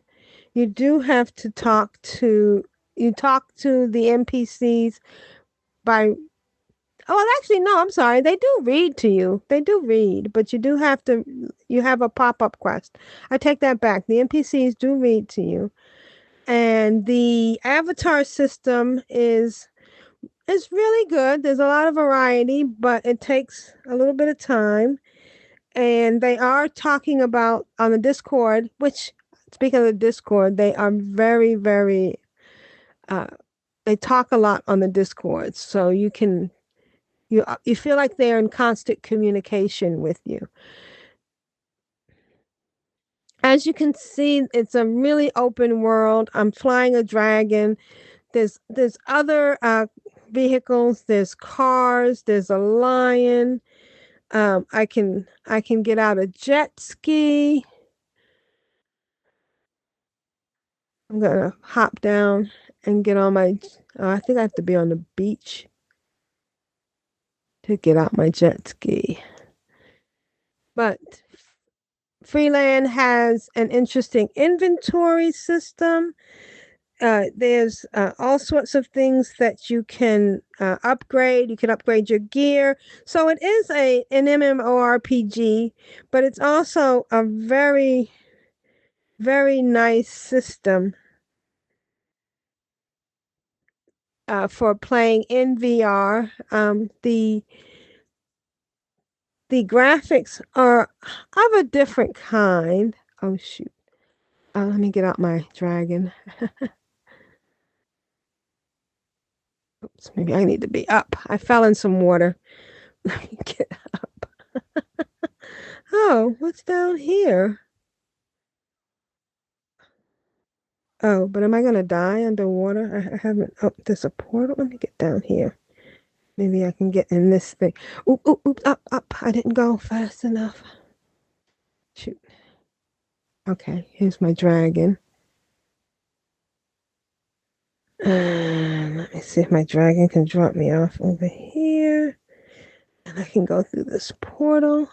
you do have to talk to the NPCs by. Oh, actually, no, I'm sorry. They do read to you. They do read, but you have a pop-up quest. I take that back. The NPCs do read to you. And the avatar system is really good. There's a lot of variety, but it takes a little bit of time. And they are talking about on the Discord, which, speaking of the Discord, they are very, very they talk a lot on the Discord, so you feel like they're in constant communication with you. As you can see, it's a really open world. I'm flying a dragon. There's other vehicles. There's cars. There's a lion. I can get out a jet ski. I'm gonna hop down and get on my. I think I have to be on the beach to get out my jet ski. But Freeland has an interesting inventory system. There's all sorts of things that you can upgrade. You can upgrade your gear. So it is an MMORPG, but it's also a very, very nice system for playing in VR. The graphics are of a different kind. Oh, shoot. Let me get out my dragon. Oops, maybe I need to be up. I fell in some water. Let me get up. Oh, what's down here? Oh, but am I going to die underwater? I haven't. Oh, there's a portal. Let me get down here. Maybe I can get in this thing. Oop, oop, oop, up. I didn't go fast enough. Shoot. Okay, here's my dragon. Let me see if my dragon can drop me off over here. And I can go through this portal.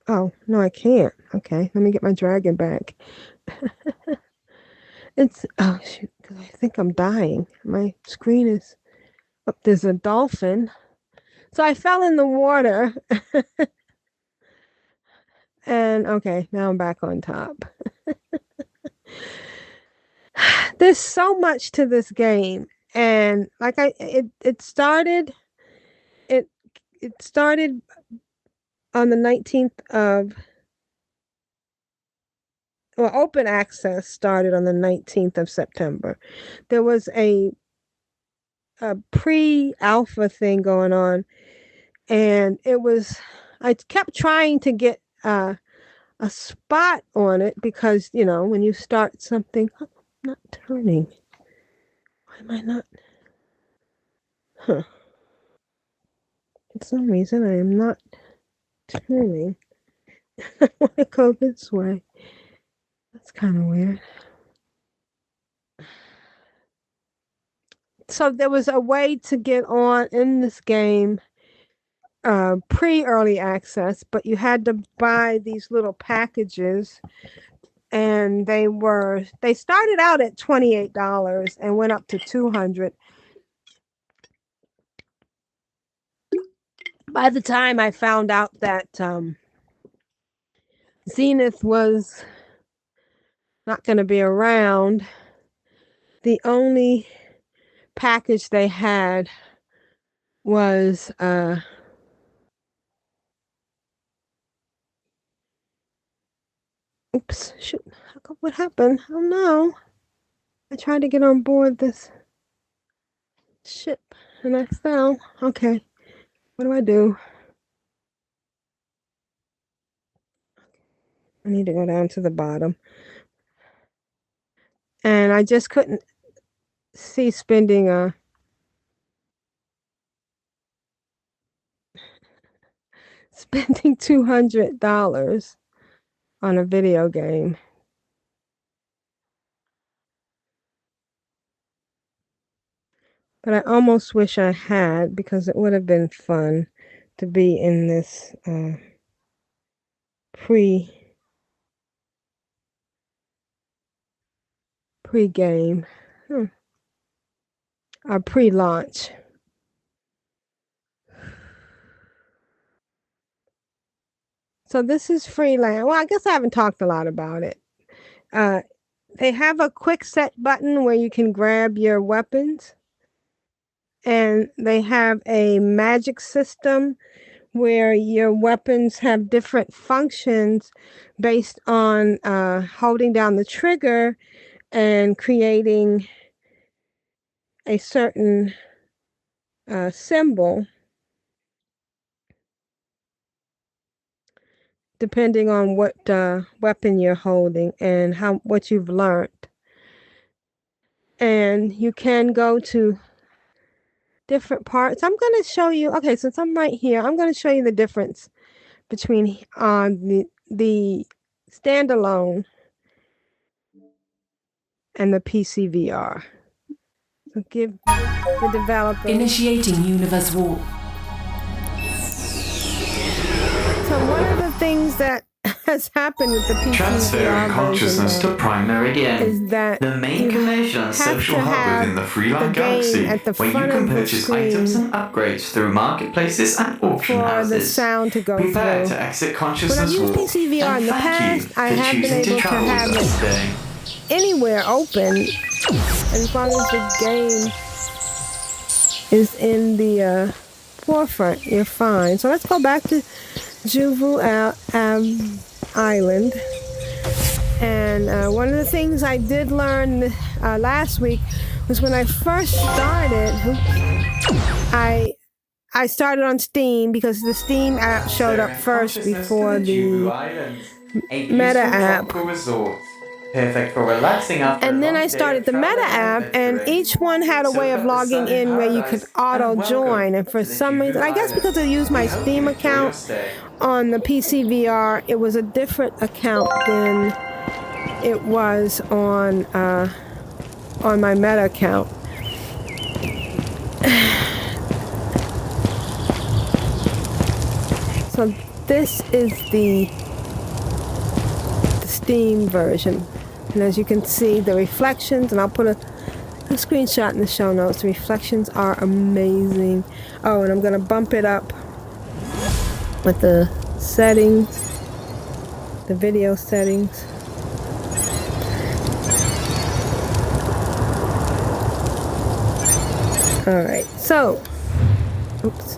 Oh, no, I can't. Okay, let me get my dragon back. Oh, shoot, because I think I'm dying. My screen is... Oh, there's a dolphin. So I fell in the water. And, okay, now I'm back on top. There's so much to this game, and like it started on the 19th of open access started on the 19th of September. There was a pre-alpha thing going on, and I kept trying to get a spot on it because, when you start something, I'm not turning. Why am I not? Huh. For some reason, I am not turning. I want to go this way. That's kind of weird. So there was a way to get on in this game pre-early access, but you had to buy these little packages, and they started out at $28 and went up to $200. By the time I found out that Zenith was not going to be around, the only package they had was oops, shoot, what happened? Oh no, I tried to get on board this ship and I fell. Okay, what do I do? I need to go down to the bottom. And I just couldn't see spending $200 on a video game. But I almost wish I had, because it would have been fun to be in this pre-game, or pre-launch. So this is Freeland. Well, I guess I haven't talked a lot about it. They have a quick set button where you can grab your weapons. And they have a magic system where your weapons have different functions based on holding down the trigger and creating a certain symbol depending on what weapon you're holding and what you've learned. And you can go to different parts. I'm going to show you. Okay, since I'm right here, I'm going to show you the difference between the standalone and the PCVR. So give the developer. Initiating universe warp. So one of the things that has happened with the PCVR Transferring consciousness to Prime Meridian is that the main commercial and social hub within the Freeland Galaxy, where you can purchase items and upgrades through marketplaces and auction houses. For the sound to go Prepare through. to exit When consciousness I've used warp. PCVR in the past, I have been able to have it anywhere open as long as the game is in the forefront. You're fine. So let's go back to Juvu Island. And one of the things I did learn last week was when I first started, I started on Steam because the Steam app showed up first before the Meta app. Perfect for relaxing after and then I started the Meta app, and each one had a way of logging in where you could auto join. And for some reason, I guess because I used my Steam account on the PCVR, it was a different account than it was on my Meta account. So this is the Steam version. And as you can see, the reflections, and I'll put a screenshot in the show notes. The reflections are amazing. Oh, and I'm going to bump it up with the settings, the video settings. All right, so, oops,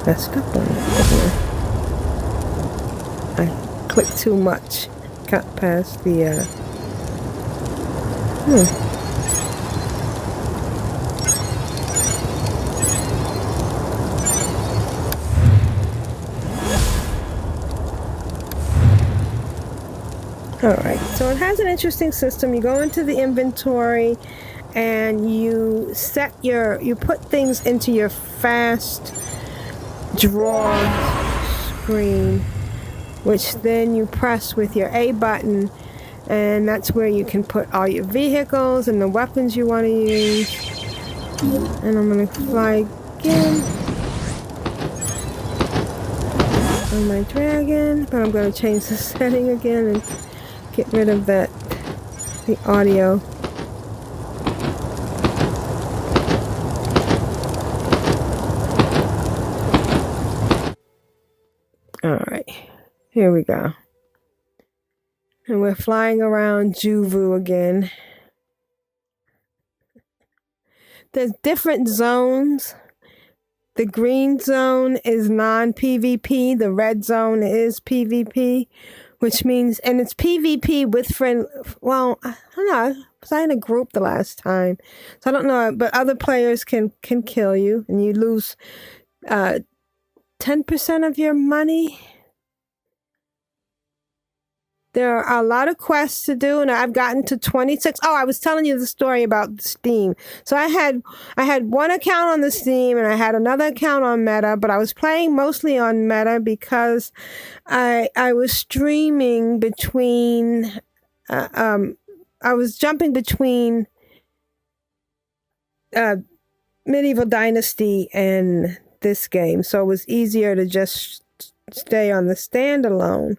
messed up on it, didn't I? I clicked too much. Got past the Alright, so it has an interesting system. You go into the inventory and you put things into your fast draw screen, which then you press with your A button, and that's where you can put all your vehicles and the weapons you want to use. And I'm going to fly again on my dragon, but I'm going to change the setting again and get rid of the audio. Alright. Here we go. And we're flying around Juvu again. There's different zones. The green zone is non-PvP. The red zone is PvP, which means, and it's PvP with friend. Well, I don't know. Was I in a group the last time? So I don't know. But other players can kill you, and you lose 10% of your money. There are a lot of quests to do, and I've gotten to 26. Oh, I was telling you the story about Steam. So I had one account on the Steam, and I had another account on Meta, but I was playing mostly on Meta because I was streaming between. I was jumping between Medieval Dynasty and this game, so it was easier to just stay on the standalone.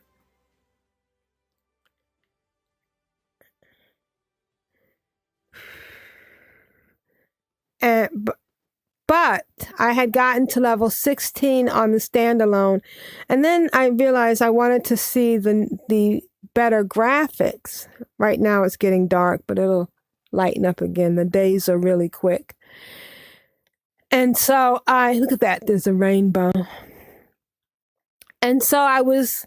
But I had gotten to level 16 on the standalone, and then I realized I wanted to see the better graphics. Right now it's getting dark, but it'll lighten up again. The days are really quick. And so look at that, there's a rainbow. And so I was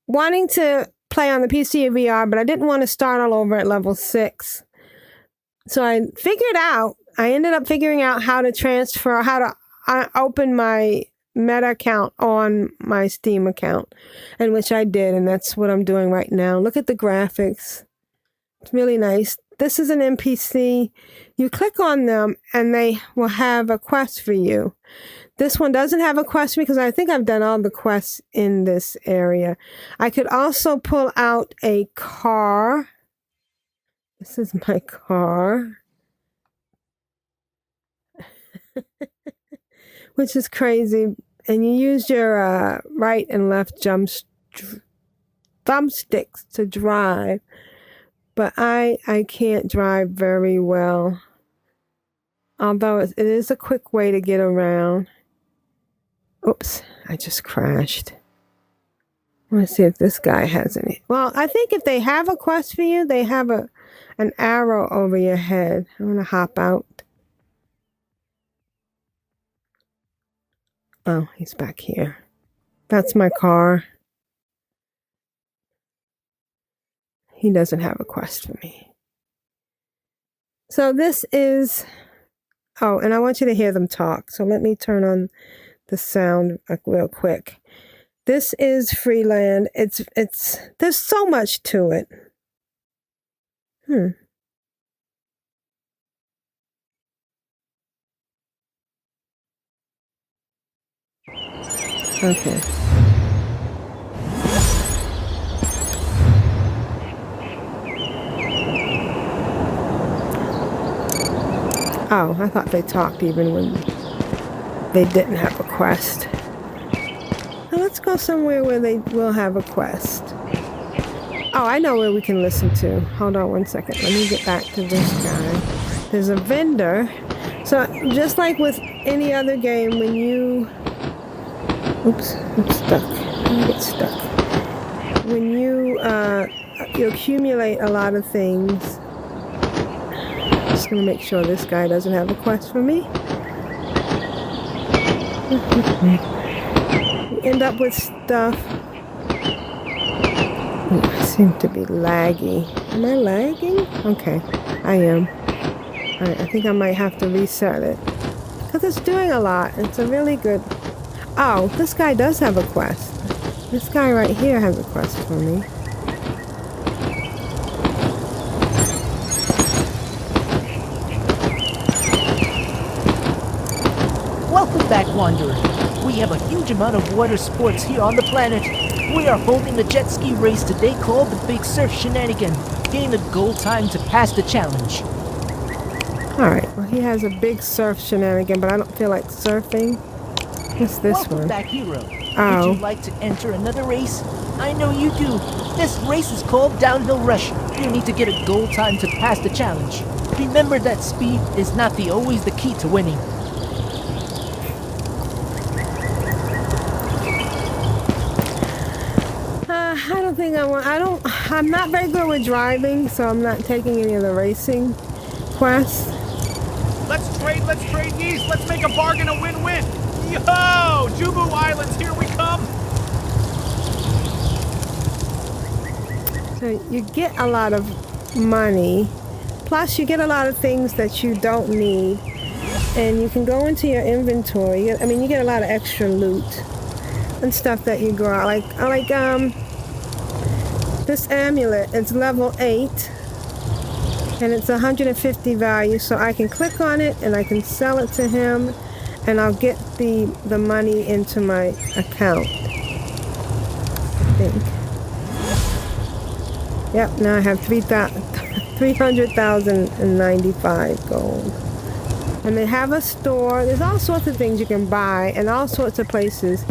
wanting to play on the PC VR, but I didn't want to start all over at level 6. So I ended up figuring out how to open my Meta account on my Steam account, and which I did, and that's what I'm doing right now. Look at the graphics. It's really nice. This is an NPC. You click on them and they will have a quest for you. This one doesn't have a quest for me because I think I've done all the quests in this area. I could also pull out a car. This is my car. Which is crazy. And you use your right and left thumbsticks to drive. But I can't drive very well. Although it is a quick way to get around. Oops, I just crashed. I want to see if this guy has any. Well, I think if they have a quest for you, they have an arrow over your head. I'm going to hop out. Oh, he's back here. That's my car. He doesn't have a quest for me. So this is... Oh, and I want you to hear them talk. So let me turn on the sound real quick. This is Freeland. There's so much to it. Okay. Oh, I thought they talked even when they didn't have a quest. Now let's go somewhere where they will have a quest. Oh, I know where we can listen to. Hold on one second. Let me get back to this guy. There's a vendor. So just like with any other game, when you... Oops, I'm stuck. I get stuck. When you accumulate a lot of things... Just gonna make sure this guy doesn't have a quest for me. You end up with stuff. Ooh, I seem to be laggy. Am I lagging? Okay, I am. Alright, I think I might have to reset it. Because it's doing a lot. It's a really good... Oh, this guy does have a quest. This guy right here has a quest for me. Welcome back, Wanderer. We have a huge amount of water sports here on the planet. We are holding a jet ski race today called the Big Surf Shenanigan. Gain a goal time to pass the challenge. Alright, well he has a big surf shenanigan, but I don't feel like surfing. What's this one? Welcome back, hero. Oh. Would you like to enter another race? I know you do. This race is called Downhill Rush. You need to get a goal time to pass the challenge. Remember that speed is not always the key to winning. I don't think I want... I'm not very good with driving, so I'm not taking any of the racing quests. Let's trade these. Let's make a bargain a win-win. Yo, Jubu Islands, here we come. So you get a lot of money, plus you get a lot of things that you don't need, and you can go into your inventory. You get a lot of extra loot and stuff that you grow. Like this amulet. It's level 8. And it's 150 value, so I can click on it and I can sell it to him, and I'll get the money into my account. I think. Yep, now I have 300,095 gold. And they have a store. There's all sorts of things you can buy and all sorts of places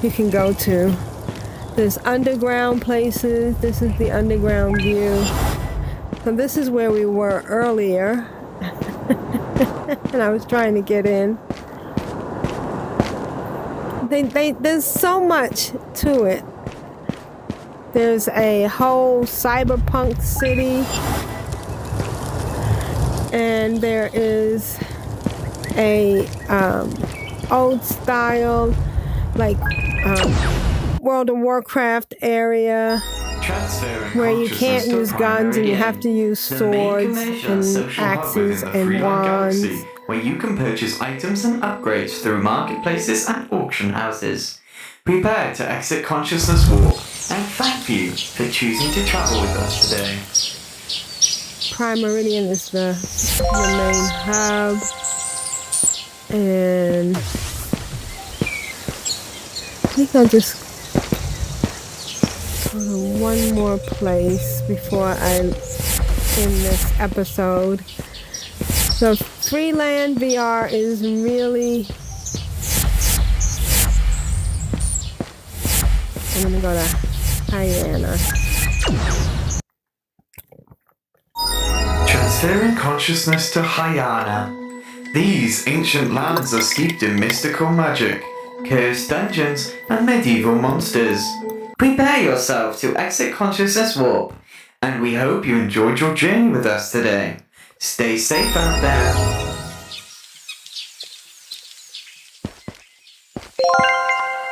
you can go to. There's underground places. This is the underground view. So this is where we were earlier, and I was trying to get in. There's so much to it. There's a whole cyberpunk city, and there is a old style, like World of Warcraft area. where you can't use guns and you have to use swords and axes and wands. Where you can purchase items and upgrades through marketplaces and auction houses. Prepare to exit Consciousness Warp, and thank you for choosing to travel with us today. Prime Meridian is the main hub, and I think I'll just go to one more place before I end this episode. So Freeland VR is really... I'm gonna go to Hyena. Transferring consciousness to Hyena. These ancient lands are steeped in mystical magic, cursed dungeons, and medieval monsters. Prepare yourself to exit Consciousness Warp, and we hope you enjoyed your journey with us today. Stay safe out there.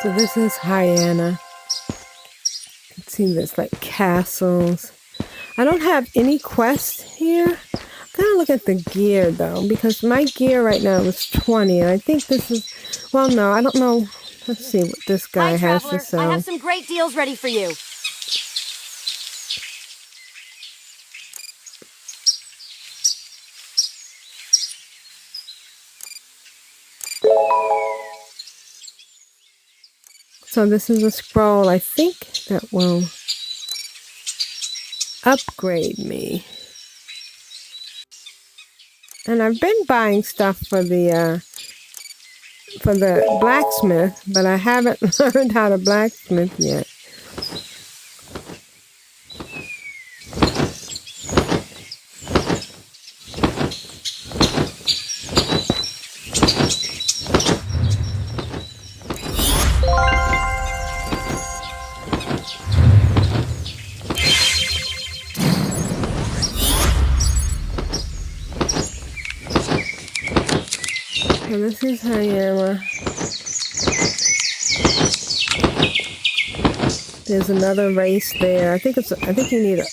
So this is Hyena. You can see there's like castles. I don't have any quests here. I'm gonna look at the gear though, because my gear right now is 20. And I think this is, well, no, I don't know. Let's see what this guy has to sell. I have some great deals ready for you. So this is a scroll, I think, that will upgrade me. And I've been buying stuff for the blacksmith, but I haven't learned how to blacksmith yet. So this is Hyena. There's another race there. I think you need a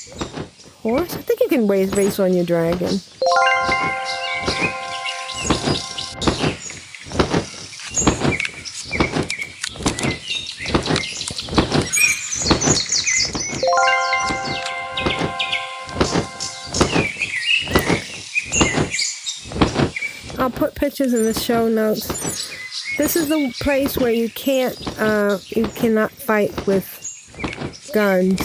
horse. I think you can race on your dragon. I'll put pictures in the show notes. This is the place where you cannot fight with guns.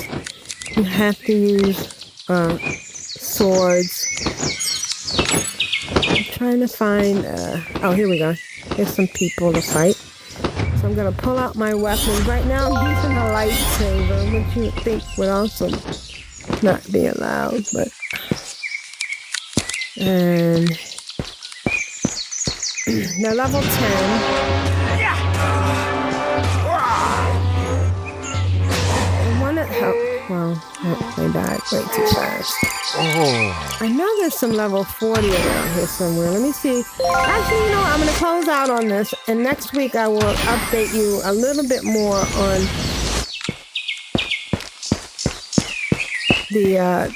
You have to use swords. I'm trying to find, oh, here we go. Here's some people to fight. So I'm gonna pull out my weapons. Right now I'm using a lightsaber, which you would think would also not be allowed, but, and they're level 10. The one that helped, well, they died way too fast. I know there's some level 40 around here somewhere. Let me see. Actually, you know what? I'm going to close out on this, and next week I will update you a little bit more on the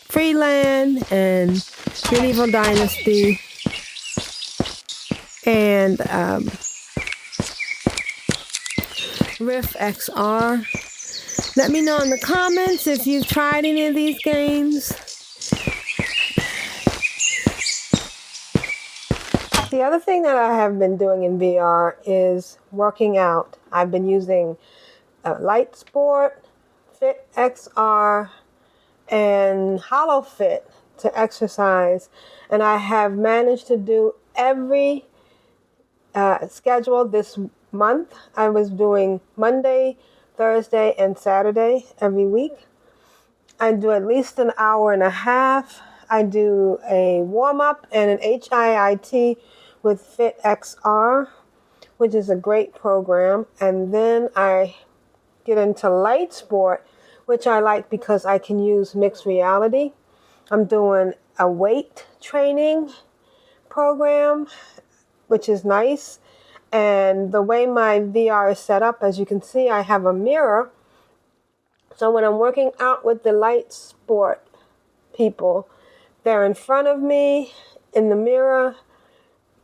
Freeland and Medieval Dynasty and Riff XR. Let me know in the comments if you've tried any of these games. The other thing that I have been doing in VR is working out. I've been using LiteSport, FitXR, and HoloFit to exercise, and I have managed to do every schedule this month. I was doing Monday, Thursday, and Saturday every week. I do at least an hour and a half. I do a warm-up and an HIIT with FitXR, which is a great program, and then I get into LiteSport, which I like because I can use mixed reality. I'm doing a weight training program, which is nice. And the way my VR is set up, as you can see, I have a mirror So when I'm working out with the LiteSport people, they're in front of me in the mirror,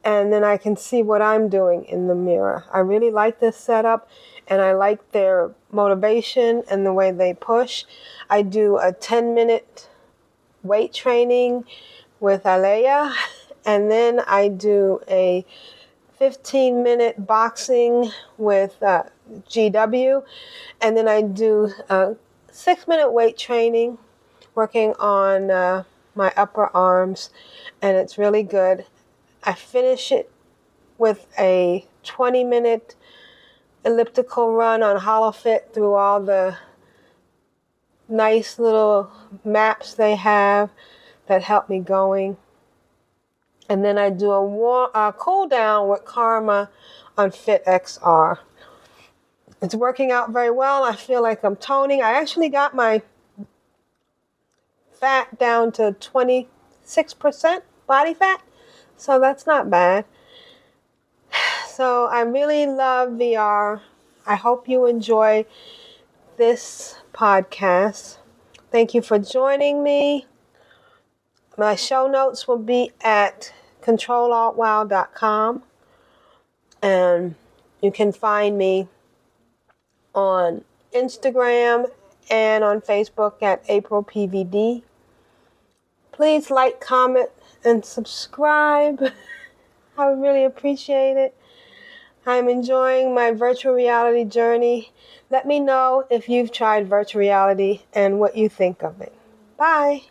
and then I can see what I'm doing in the mirror. I really like this setup, and I like their motivation and the way they push. I do a 10-minute weight training with Alea, and then I do a 15-minute boxing with GW, and then I do a 6-minute weight training working on my upper arms, and it's really good. I finish it with a 20-minute elliptical run on HoloFit through all the nice little maps they have that help me going. And then I do a cool down with Karma on FitXR. It's working out very well. I feel like I'm toning. I actually got my fat down to 26% body fat, so that's not bad. So I really love VR. I hope you enjoy this podcast. Thank you for joining me. My show notes will be at controlaltwow.com, and you can find me on Instagram and on Facebook at AprilPvd. Please like, comment, and subscribe. I would really appreciate it. I'm enjoying my virtual reality journey. Let me know if you've tried virtual reality and what you think of it. Bye.